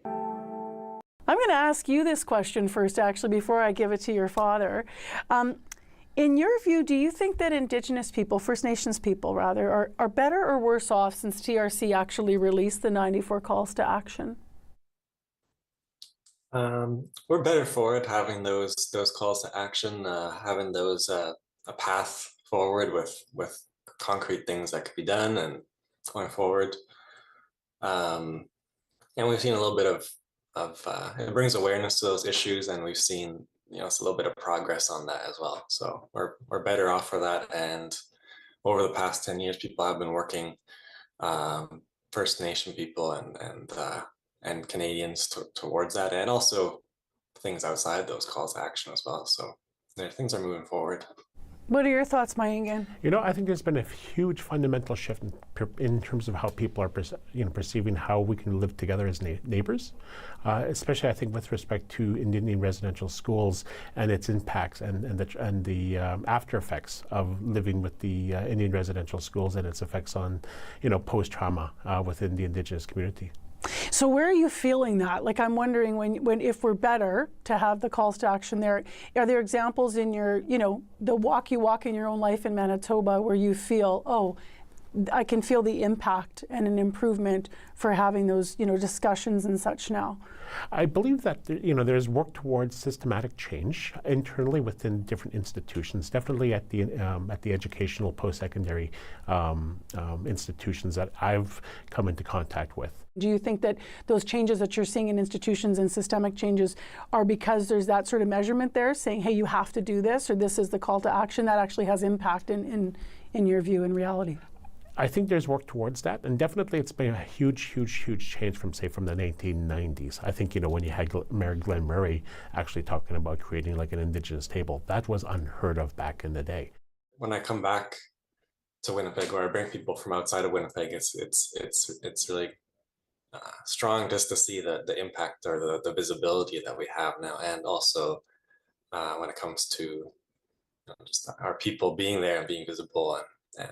I'm going to ask you this question first, actually, before I give it to your father. In your view, do you think that Indigenous people, First Nations people rather, are better or worse off since TRC actually released the 94 calls to action? We're better for it, having those calls to action, having those a path forward with concrete things that could be done and going forward. And we've seen a little bit of it brings awareness to those issues, and we've seen it's a little bit of progress on that as well. So we're better off for that. And over the past 10 years, people have been working, First Nation people and Canadians towards that, and also things outside those calls to action as well. So things are moving forward. What are your thoughts, Mayangan? I think there's been a huge fundamental shift in terms of how people are perceiving how we can live together as neighbors, especially I think with respect to Indian residential schools and its impacts and the after effects of living with the Indian residential schools and its effects on post-trauma within the Indigenous community. So where are you feeling that? Like, I'm wondering when if we're better to have the calls to action there, are there examples in your, the walk you walk in your own life in Manitoba where you feel, oh, I can feel the impact and an improvement for having those, discussions and such now? I believe that there's work towards systematic change internally within different institutions. Definitely at the educational post-secondary institutions that I've come into contact with. Do you think that those changes that you're seeing in institutions and systemic changes are because there's that sort of measurement there, saying, hey, you have to do this, or this is the call to action that actually has impact in your view in reality? I think there's work towards that, and definitely it's been a huge change from the 1990s. I think, when you had Mayor Glenn Murray actually talking about creating like an Indigenous table, that was unheard of back in the day. When I come back to Winnipeg, or I bring people from outside of Winnipeg, it's really strong just to see the impact or the visibility that we have now, and also when it comes to just our people being there and being visible, and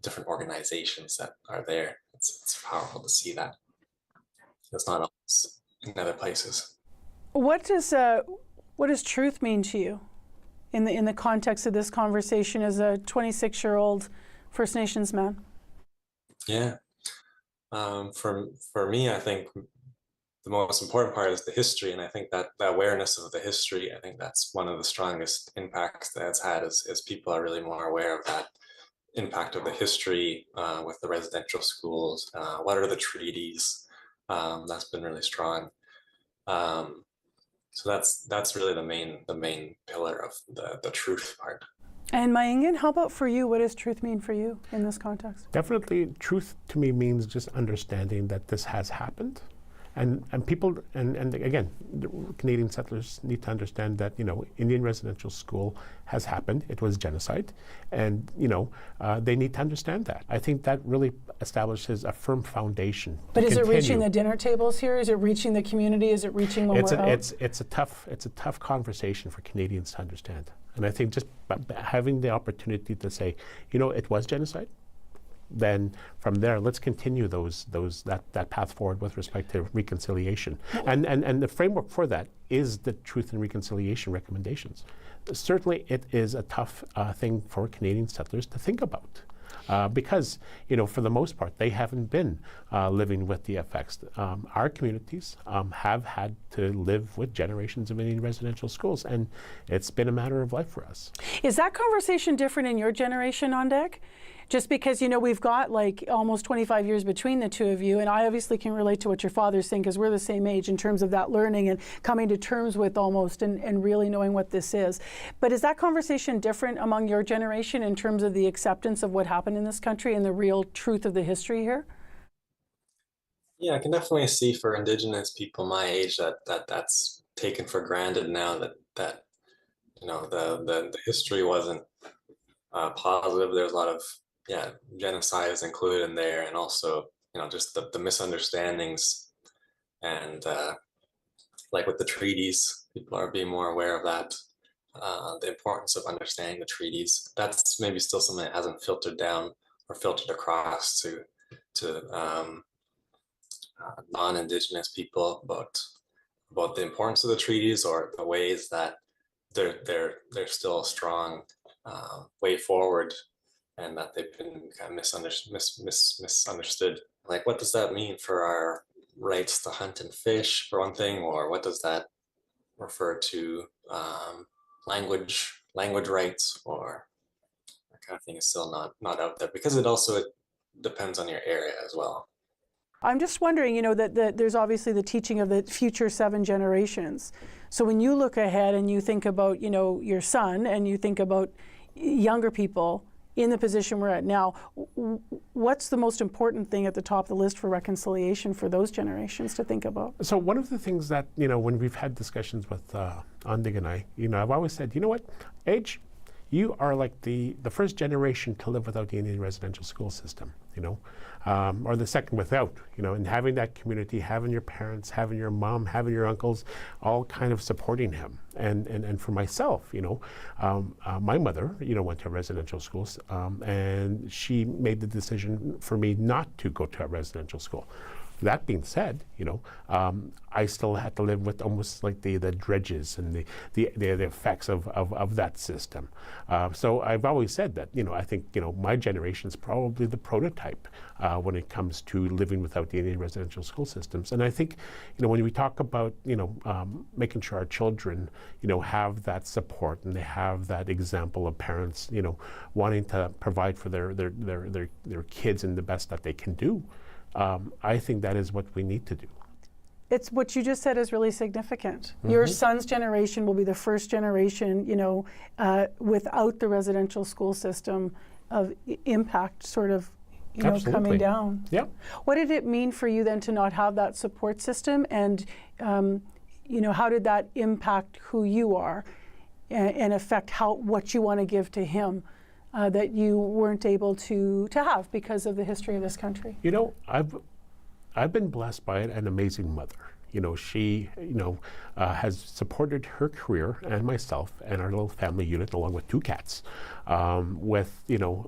different organizations that are there. It's powerful to see that. It's not always in other places. What does truth mean to you in the context of this conversation as a 26-year-old First Nations man? Yeah. For me, I think the most important part is the history, and I think that the awareness of the history, I think that's one of the strongest impacts that it's had, is people are really more aware of that impact of the history with the residential schools. What are the treaties? That's been really strong. So that's really the main pillar of the truth part. And Mayangan, how about for you? What does truth mean for you in this context? Definitely, truth to me means just understanding that this has happened. And people, and again, Canadian settlers need to understand that, Indian residential school has happened. It was genocide. And, they need to understand that. I think that really establishes a firm foundation. But is it reaching the dinner tables here? Is it reaching the community? Is it reaching when we're out? It's a tough conversation for Canadians to understand. And I think just having the opportunity to say, it was genocide. Then from there, let's continue that path forward with respect to reconciliation. And the framework for that is the Truth and Reconciliation recommendations. Certainly, it is a tough thing for Canadian settlers to think about. Because, for the most part, they haven't been living with the effects. Our communities have had to live with generations of Indian residential schools, and it's been a matter of life for us. Is that conversation different in your generation, Ondek? Just because, we've got like almost 25 years between the two of you, and I obviously can relate to what your father's saying because we're the same age in terms of that learning and coming to terms with almost and really knowing what this is. But is that conversation different among your generation in terms of the acceptance of what happened in this country and the real truth of the history here? Yeah, I can definitely see for Indigenous people my age that's taken for granted now, that the history wasn't positive. There's a lot of genocide is included in there, and also just the misunderstandings, and like with the treaties, people are being more aware of that, the importance of understanding the treaties. That's maybe still something that hasn't filtered down or filtered across to non-Indigenous people about the importance of the treaties, or the ways that they're still a strong way forward, and that they've been kind of misunderstood. Like, what does that mean for our rights to hunt and fish, for one thing, or what does that refer to language rights, or that kind of thing is still not out there, because it depends on your area as well. I'm just wondering, that there's obviously the teaching of the future 7 generations. So when you look ahead and you think about, your son, and you think about younger people, in the position we're at now, what's the most important thing at the top of the list for reconciliation for those generations to think about? So one of the things that, when we've had discussions with Andig and I, I've always said, you know what, Age, you are like the first generation to live without the Indian residential school system, or the second without, and having that community, having your parents, having your mom, having your uncles, all kind of supporting him. And for myself, my mother, went to residential schools, and she made the decision for me not to go to a residential school. That being said, I still had to live with almost like the dredges and the effects of that system. So I've always said that, I think, my generation is probably the prototype when it comes to living without the Indian residential school systems. And I think, when we talk about, making sure our children, have that support and they have that example of parents, wanting to provide for their kids in the best that they can do. I think that is what we need to do. It's what you just said is really significant. Your son's generation will be the first generation, without the residential school system of impact sort of, coming down. Yep. What did it mean for you then to not have that support system? And, how did that impact who you are and affect what you want to give to him? That you weren't able to have because of the history of this country? I've been blessed by an amazing mother. She, has supported her career and myself and our little family unit, along with 2 cats, with,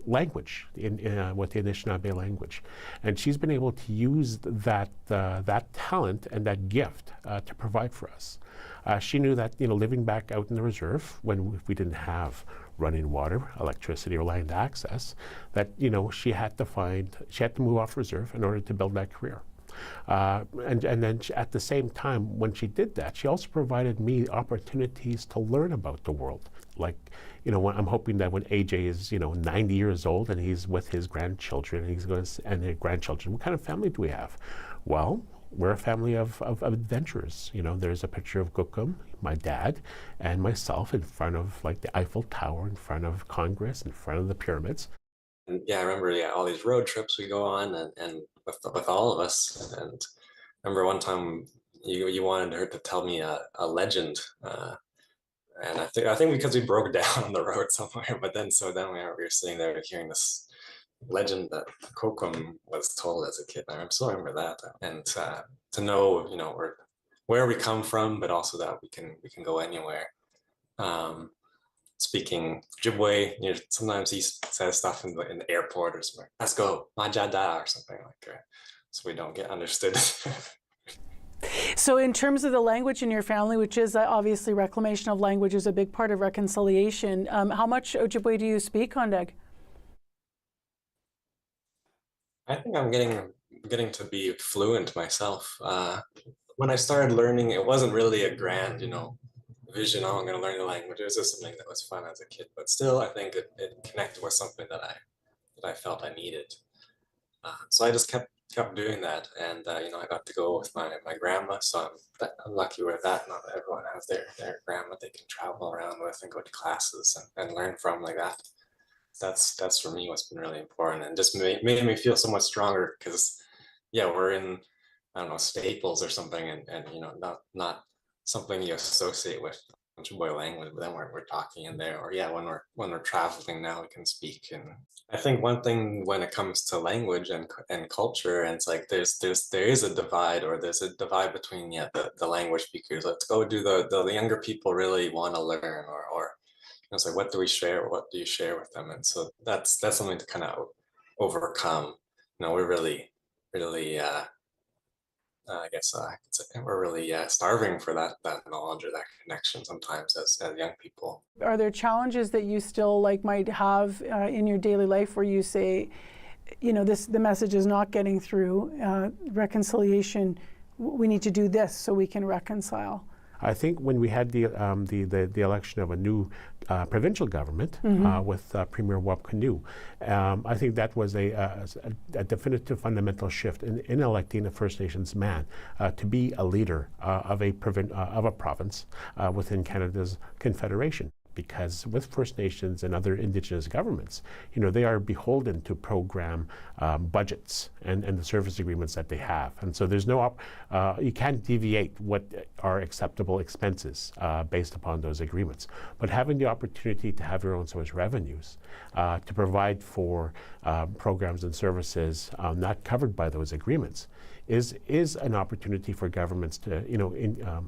language, with the Anishinaabe language. And she's been able to use that talent and that gift to provide for us. She knew that, living back out in the reserve when we didn't have running water, electricity, or land access, that, she had to move off reserve in order to build that career. And then at the same time, when she did that, she also provided me opportunities to learn about the world. Like, I'm hoping that when AJ is, 90 years old and he's with his grandchildren and his grandchildren, what kind of family do we have? Well, we're a family of adventurers. There's a picture of Gukum, my dad, and myself in front of like the Eiffel Tower, in front of Congress, in front of the pyramids. And I remember all these road trips we go on and with all of us. And I remember one time you wanted her to tell me a legend. And I think because we broke down on the road somewhere, but then we were sitting there hearing this legend that Kokum was told as a kid. I still remember that, and to know, where we come from, but also that we can go anywhere. Speaking Ojibwe, sometimes he says stuff in the airport or something. Let's go, Majada, or something like that, so we don't get understood. So in terms of the language in your family, which is obviously reclamation of language is a big part of reconciliation, how much Ojibwe do you speak, Andig? I think I'm getting to be fluent myself. When I started learning, it wasn't really a grand, vision. Oh, I'm going to learn the language. It was just something that was fun as a kid. But still, I think it connected with something that I felt I needed. So I just kept doing that, and I got to go with my grandma. So I'm lucky with that. Not everyone has their grandma they can travel around with and go to classes and learn from like that. That's for me what's been really important, and just made me feel so much stronger because, we're in, I don't know, Staples or something, and not something you associate with Ojibwe language, but then we're talking in there, or when we're traveling now we can speak. And I think one thing when it comes to language and culture, and it's like there is a divide, or there's a divide between the language speakers. Let's go do the younger people really want to learn, or it's like, what do we share? What do you share with them? And so that's something to kind of overcome. We're really, really, I guess we're really starving for that knowledge or that connection sometimes as young people. Are there challenges that you still might have in your daily life where you say, the message is not getting through, reconciliation, we need to do this so we can reconcile? I think when we had the election of a new provincial government with Premier Wap Kanu, I think that was a definitive fundamental shift in electing a First Nations man to be a leader of a province within Canada's confederation. because with First Nations and other Indigenous governments, they are beholden to program budgets and the service agreements that they have. And so there's no, you can't deviate what are acceptable expenses based upon those agreements. But having the opportunity to have your own source revenues to provide for programs and services not covered by those agreements is an opportunity for governments to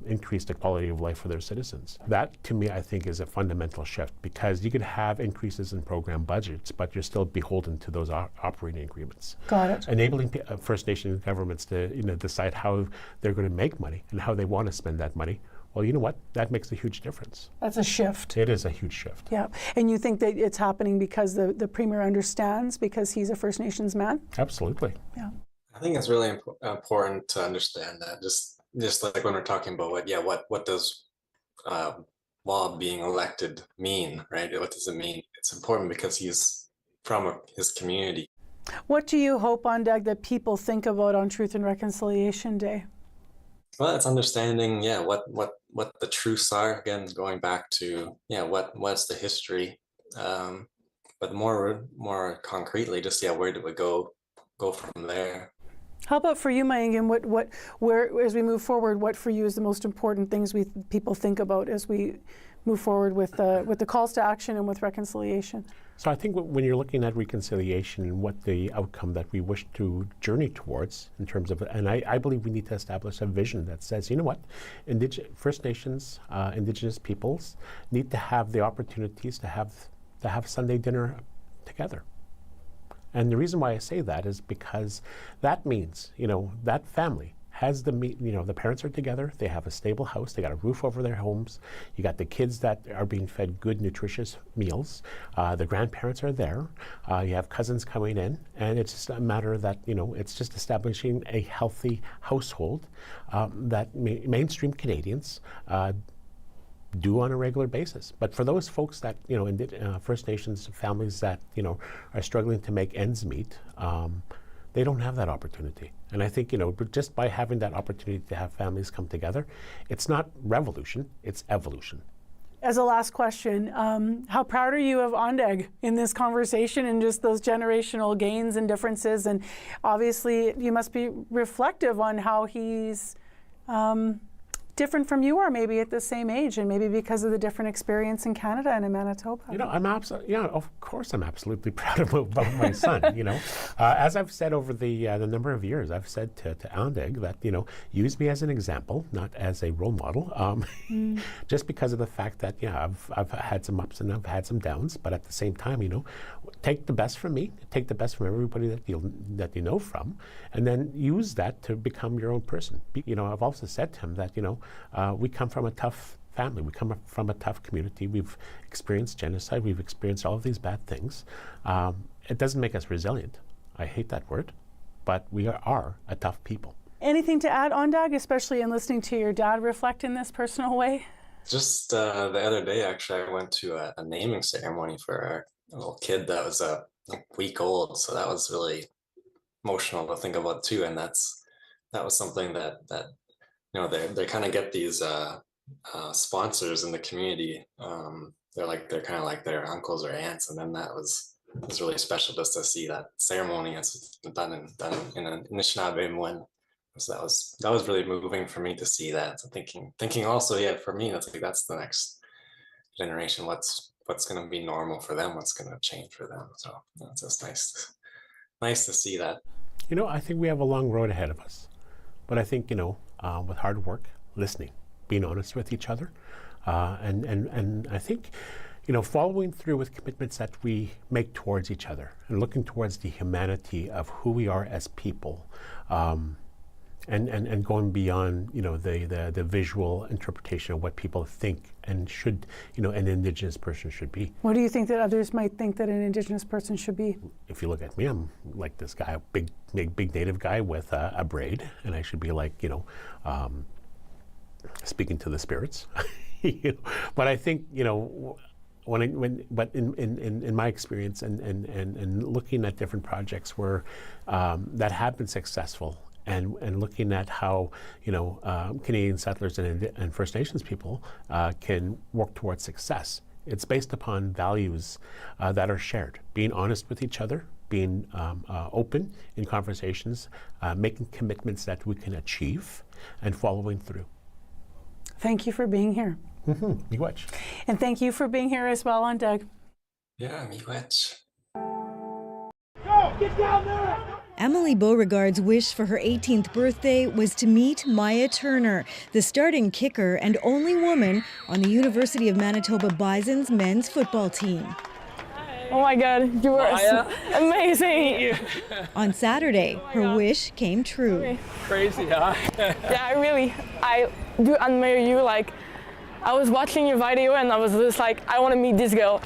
increase the quality of life for their citizens. That, to me, I think is a fundamental shift, because you could have increases in program budgets, but you're still beholden to those operating agreements. Got it. Enabling First Nations governments to decide how they're going to make money and how they want to spend that money. Well, you know what? That makes a huge difference. That's a shift. It is a huge shift. Yeah. And you think that it's happening because the Premier understands, because he's a First Nations man? Absolutely. Yeah. I think it's really important to understand that, just like when we're talking about what does Bob being elected mean, right? What does it mean? It's important because he's from his community. What do you hope, Ondag, that people think about on Truth and Reconciliation Day? Well, it's understanding, what the truths are. Again, going back to, what's the history, but more concretely, just where do we go from there? How about for you, Mayingan? Where, as we move forward, what for you is the most important things people think about as we move forward with the calls to action and with reconciliation? So I think when you're looking at reconciliation and what the outcome that we wish to journey towards in terms of, and I believe we need to establish a vision that says, you know what, First Nations, Indigenous peoples need to have the opportunities to have Sunday dinner together. And the reason why I say that is because that means, that family has the parents are together, they have a stable house, they got a roof over their homes, you got the kids that are being fed good, nutritious meals, the grandparents are there, you have cousins coming in, and it's just a matter that, it's just establishing a healthy household that mainstream Canadians do on a regular basis. But for those folks that, First Nations families that, are struggling to make ends meet, they don't have that opportunity. And I think, just by having that opportunity to have families come together, it's not revolution, it's evolution. As a last question, how proud are you of Ondag in this conversation and just those generational gains and differences? And obviously you must be reflective on how he's different from you are, maybe at the same age, and maybe because of the different experience in Canada and in Manitoba. Of course I'm absolutely proud of my son, As I've said over the number of years, I've said to Ondag that, use me as an example, not as a role model, just because of the fact that, I've had some ups and I've had some downs, but at the same time, take the best from me, take the best from everybody that you know from, and then use that to become your own person. I've also said to him that, we come from a tough family. We come from a tough community. We've experienced genocide. We've experienced all of these bad things. It doesn't make us resilient. I hate that word, but we are a tough people. Anything to add, Ondag, especially in listening to your dad reflect in this personal way? Just the other day, actually, I went to a naming ceremony for a little kid that was a week old. So that was really emotional to think about too. And that was something that they kind of get these sponsors in the community. They're kind of like their uncles or aunts, and then that was really special just to see that ceremony as done in an Anishinaabe when. So that was really moving for me to see that. So thinking also, for me, that's the next generation. What's going to be normal for them? What's going to change for them? So it's just nice to see that. I think we have a long road ahead of us, but I think with hard work, listening, being honest with each other, and I think, following through with commitments that we make towards each other and looking towards the humanity of who we are as people, and going beyond, the visual interpretation of what people think and should, an Indigenous person should be. What do you think that others might think that an Indigenous person should be? If you look at me, I'm like this guy, a big Native guy with a braid, and I should be like, speaking to the spirits. But I think, but in my experience and looking at different projects where that have been successful, and looking at how Canadian settlers and First Nations people can work towards success It's based upon values that are shared, being honest with each other, being open in conversations, making commitments that we can achieve, and following through. Thank you for being here. Miigwech. And thank you for being here as well, on Doug. Yeah, miigwech. Go! Get down there! Emily Beauregard's wish for her 18th birthday was to meet Maya Turner, the starting kicker and only woman on the University of Manitoba Bison's men's football team. Oh my God, you are amazing! On Saturday, her wish came true. Crazy, huh? Yeah, I do admire you. Like, I was watching your video and I was just like, I want to meet this girl.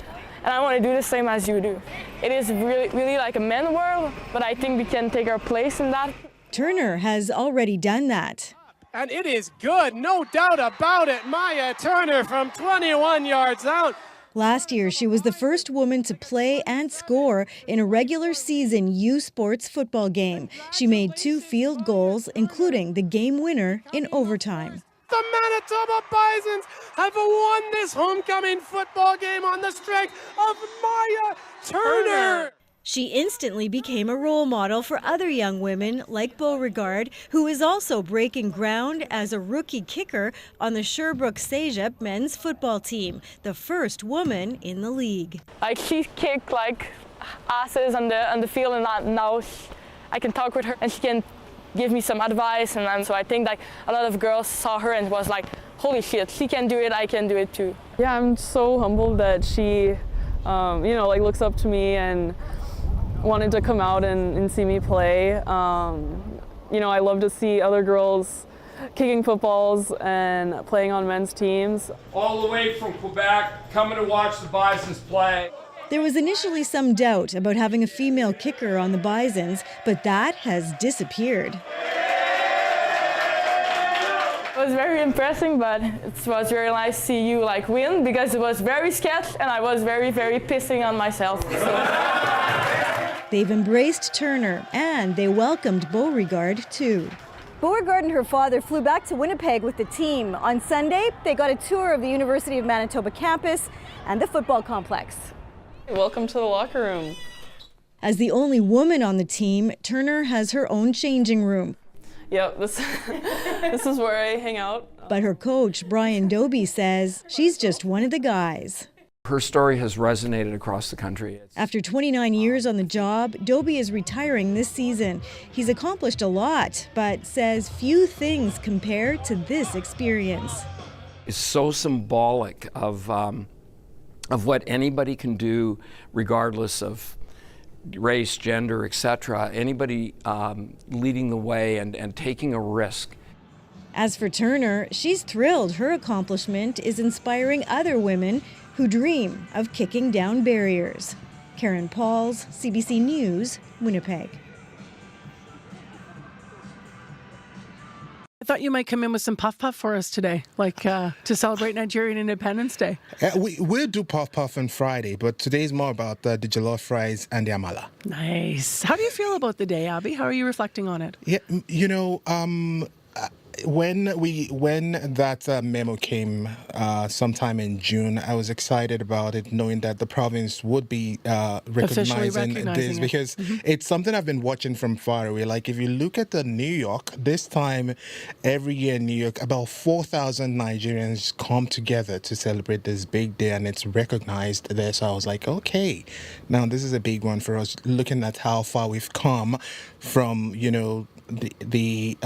And I want to do the same as you do. It is really like a man world, but I think we can take our place in that. Turner has already done that. And it is good, no doubt about it. Maya Turner from 21 yards out. Last year, she was the first woman to play and score in a regular season U Sports football game. She made 2 field goals, including the game winner in overtime. The Manitoba Bisons have won this homecoming football game on the strength of Maya Turner. She instantly became a role model for other young women like Beauregard, who is also breaking ground as a rookie kicker on the Sherbrooke Cégep men's football team, the first woman in the league. Like, she kicked like asses on the field, and now I can talk with her and she can give me some advice, and so I think like a lot of girls saw her and was like, holy shit, she can do it, I can do it too. Yeah, I'm so humbled that she, like looks up to me and wanted to come out and see me play. I love to see other girls kicking footballs and playing on men's teams. All the way from Quebec, coming to watch the Bisons play. There was initially some doubt about having a female kicker on the Bisons, but that has disappeared. It was very impressive, but it was very nice to see you like win, because it was very sketch and I was very pissing on myself. So. They've embraced Turner and they welcomed Beauregard too. Beauregard and her father flew back to Winnipeg with the team. On Sunday, they got a tour of the University of Manitoba campus and the football complex. Welcome to the locker room. As the only woman on the team, Turner has her own changing room. Yep, this is where I hang out. But her coach, Brian Doby, says she's just one of the guys. Her story has resonated across the country. After 29 years on the job, Doby is retiring this season. He's accomplished a lot, but says few things compare to this experience. It's so symbolic of what anybody can do, regardless of race, gender, etc. Anybody leading the way and taking a risk. As for Turner, she's thrilled her accomplishment is inspiring other women who dream of kicking down barriers. Karen Pauls, CBC News, Winnipeg. I thought you might come in with some puff puff for us today, like to celebrate Nigerian Independence Day. We'll do puff puff on Friday, but today's more about the jollof rice and the amala. Nice. How do you feel about the day, Abby? How are you reflecting on it? Yeah, when that memo came sometime in June, I was excited about it, knowing that the province would be recognizing this, because it's something I've been watching from far away. Like, if you look at the New York, this time every year in New York, about 4,000 Nigerians come together to celebrate this big day, and it's recognized there. So I was like, okay, now this is a big one for us, looking at how far we've come from, the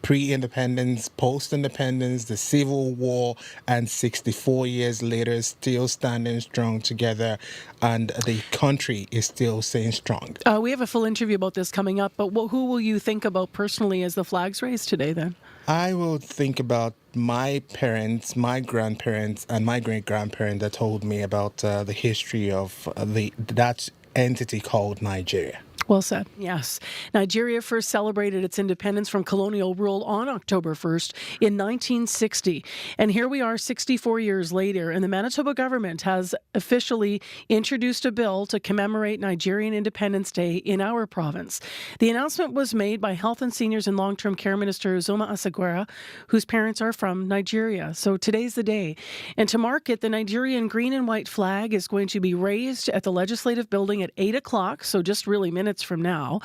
pre-independence, post-independence, the Civil War, and 64 years later, still standing strong together, and the country is still staying strong. We have a full interview about this coming up, but who will you think about personally as the flags raised today then? I will think about my parents, my grandparents, and my great-grandparents that told me about the history of that entity called Nigeria. Well said. Yes. Nigeria first celebrated its independence from colonial rule on October 1st in 1960. And here we are 64 years later, and the Manitoba government has officially introduced a bill to commemorate Nigerian Independence Day in our province. The announcement was made by Health and Seniors and Long-Term Care Minister Uzoma Asagwara, whose parents are from Nigeria. So today's the day. And to mark it, the Nigerian green and white flag is going to be raised at the Legislative Building at 8 o'clock, so just really minutes from now.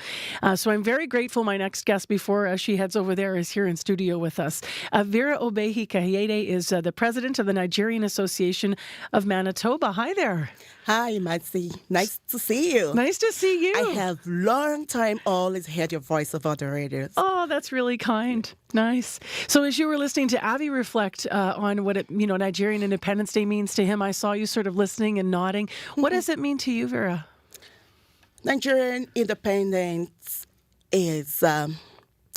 So I'm very grateful my next guest before she heads over there is here in studio with us. Vera Obehi Kahiede is the president of the Nigerian Association of Manitoba. Hi there. Hi, Matsi. Nice to see you. Nice to see you. I have long time always heard your voice over the radio. Oh, that's really kind. Nice. So as you were listening to Avi reflect on what Nigerian Independence Day means to him, I saw you sort of listening and nodding. What does it mean to you, Vera? Nigerian independence is a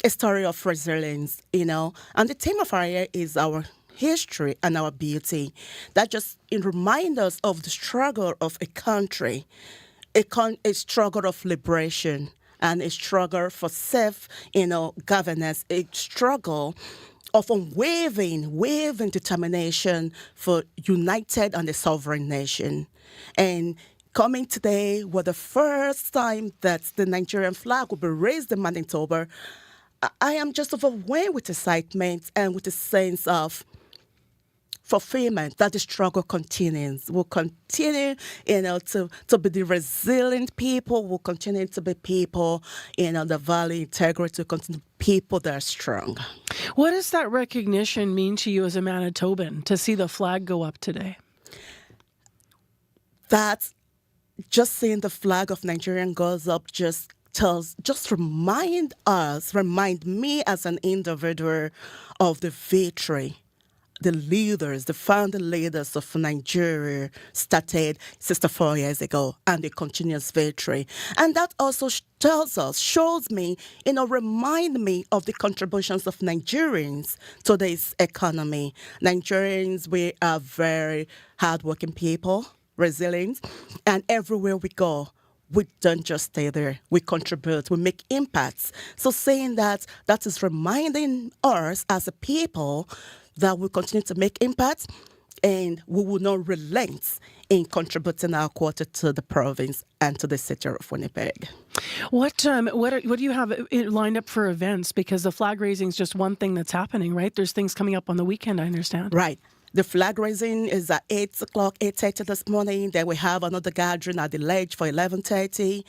story of resilience, and the theme of our year is our history and our beauty. That just reminds us of the struggle of a country, a struggle of liberation, and a struggle for self-governance, a struggle of unwavering determination for united and a sovereign nation. And coming today was the first time that the Nigerian flag will be raised in Manitoba, I am just overwhelmed with excitement and with a sense of fulfillment that the struggle continues. We'll continue, to be the resilient people. We'll continue to be people, that value integrity, continue people that are strong. What does that recognition mean to you as a Manitoban to see the flag go up today? That's just seeing the flag of Nigeria goes up remind me as an individual of the victory the founding leaders of Nigeria started 64 years ago, and the continuous victory. And that also shows me, remind me of the contributions of Nigerians to this economy. Nigerians, we are very hardworking people, resilient, and everywhere we go, we don't just stay there. We contribute. We make impacts. So saying that is reminding us as a people that we continue to make impacts and we will not relent in contributing our quarter to the province and to the city of Winnipeg. What do you have lined up for events? Because the flag raising is just one thing that's happening, right? There's things coming up on the weekend, I understand. Right. The flag raising is at 8 o'clock, 8:30 this morning. Then we have another gathering at the Ledge for 11:30,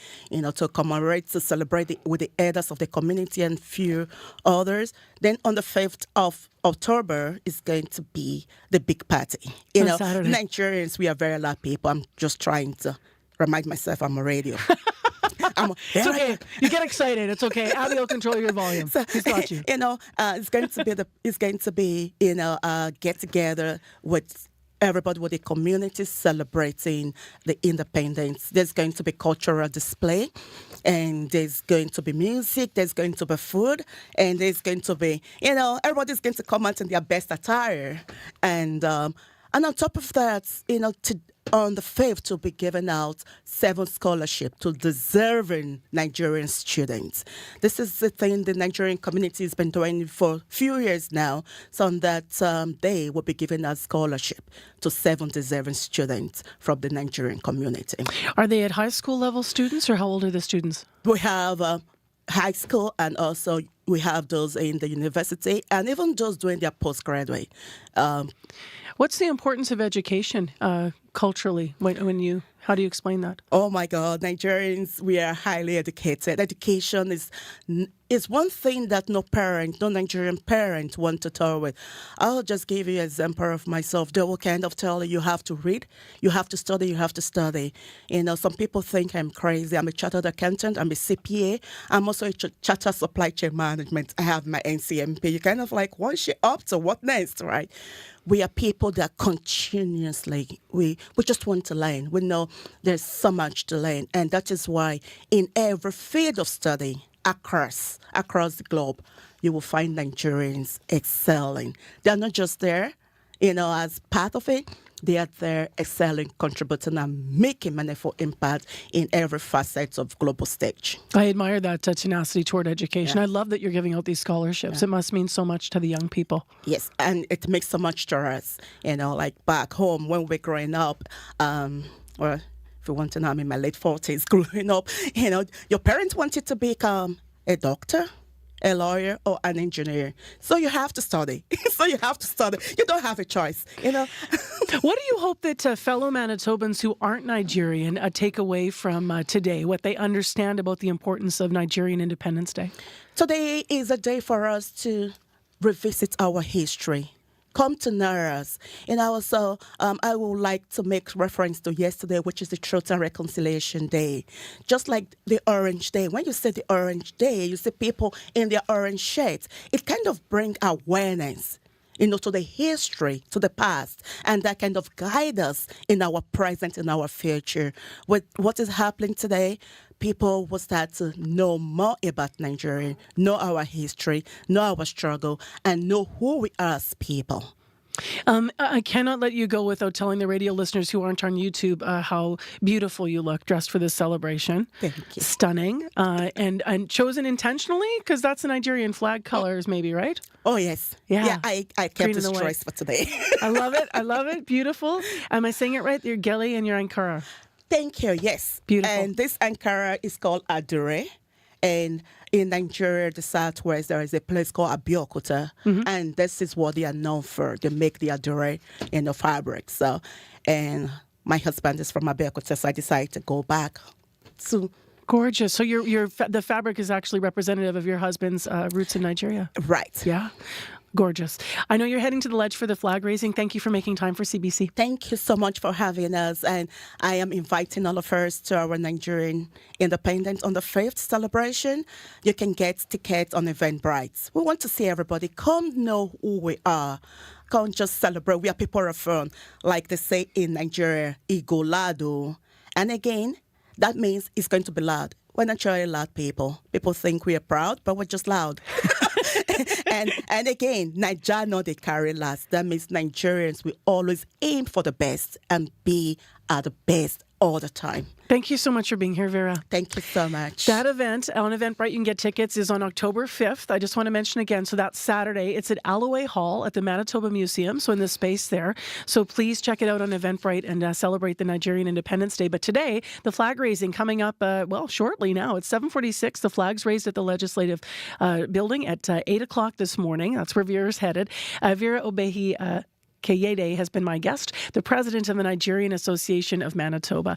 to commemorate, to celebrate with the elders of the community and few others. Then on the 5th of October is going to be the big party. Saturday. Nigerians, we are very loud people. I'm just trying to remind myself I'm a radio. It's okay. You get excited. It's okay. Abby will control your volume. He's got you. It's going to be get together with everybody, with the community celebrating the independence. There's going to be cultural display, and there's going to be music. There's going to be food, and there's going to be everybody's going to come out in their best attire, and on top of that, on the 5th, to be giving out 7 scholarships to deserving Nigerian students. This is the thing the Nigerian community has been doing for a few years now. So on that day, we'll be giving out scholarship to 7 deserving students from the Nigerian community. Are they at high school level students, or how old are the students? We have high school, and also we have those in the university, and even those doing their postgraduate. What's the importance of education culturally? How do you explain that? Oh my God, Nigerians, we are highly educated. Education is one thing that no Nigerian parent want to tell with. I'll just give you an example of myself. They will kind of tell you have to read, you have to study, you have to study. Some people think I'm crazy. I'm a chartered accountant, I'm a CPA. I'm also a chartered supply chain management. I have my NCMP. You kind of like, once you're up to what next, right? We are people that continuously, we just want to learn. We know there's so much to learn. And that is why in every field of study across the globe, you will find Nigerians excelling. They're not just there, as part of it. They are there excelling, contributing, and making meaningful impact in every facet of global stage. I admire that tenacity toward education. I love that you're giving out these scholarships. It must mean so much to the young people. Yes, and it makes so much to us. Like back home when we're growing up, or if you want to know, I'm in my late 40s, growing up, your parents wanted to become a doctor, a lawyer, or an engineer. So you have to study. You don't have a choice, What do you hope that fellow Manitobans who aren't Nigerian take away from today, what they understand about the importance of Nigerian Independence Day? Today is a day for us to revisit our history. Come to know us. So I would like to make reference to yesterday, which is the Truth and Reconciliation Day. Just like the Orange Day. When you say the Orange Day, you see people in their orange shirts. It kind of brings awareness, to the history, to the past, and that kind of guide us in our present, in our future. With what is happening today, people will start to know more about Nigeria, know our history, know our struggle, and know who we are as people. I cannot let you go without telling the radio listeners who aren't on YouTube how beautiful you look dressed for this celebration. Thank you. Stunning. And chosen intentionally because that's the Nigerian flag colors maybe, right? Oh, yes. Yeah. I kept this choice for today. I love it. Beautiful. Am I saying it right? You're Geli and you're Ankara. Thank you. Yes. Beautiful. And this Ankara is called Adure. And in Nigeria, the southwest, there is a place called Abeokuta, and this is what they are known for. They make the Adure in the fabric. So, and my husband is from Abeokuta, so I decided to go back to. Gorgeous. So the fabric is actually representative of your husband's roots in Nigeria. Right. Yeah. Gorgeous. I know you're heading to the ledge for the flag raising. Thank you for making time for CBC. Thank you so much for having us. And I am inviting all of us to our Nigerian Independence on the 5th celebration. You can get tickets on Eventbrite. We want to see everybody. Come know who we are. Come just celebrate. We are people of fun. Like they say in Nigeria, Igolado. And again, that means it's going to be loud. We're naturally loud people. People think we are proud, but we're just loud. And again, Nigeria know they carry last. That means Nigerians will always aim for the best and be at the best all the time. Thank you so much for being here, Vera. Thank you so much. That event on Eventbrite, you can get tickets, is on October 5th. I just want to mention again, so that's Saturday. It's at Alloway Hall at the Manitoba Museum, so in the space there. So please check it out on Eventbrite and celebrate the Nigerian Independence Day. But today, the flag raising coming up, shortly now. It's 7:46. The flag's raised at the Legislative Building at 8 o'clock this morning. That's where Vera's headed. Vera Obehi Kayede has been my guest, the president of the Nigerian Association of Manitoba.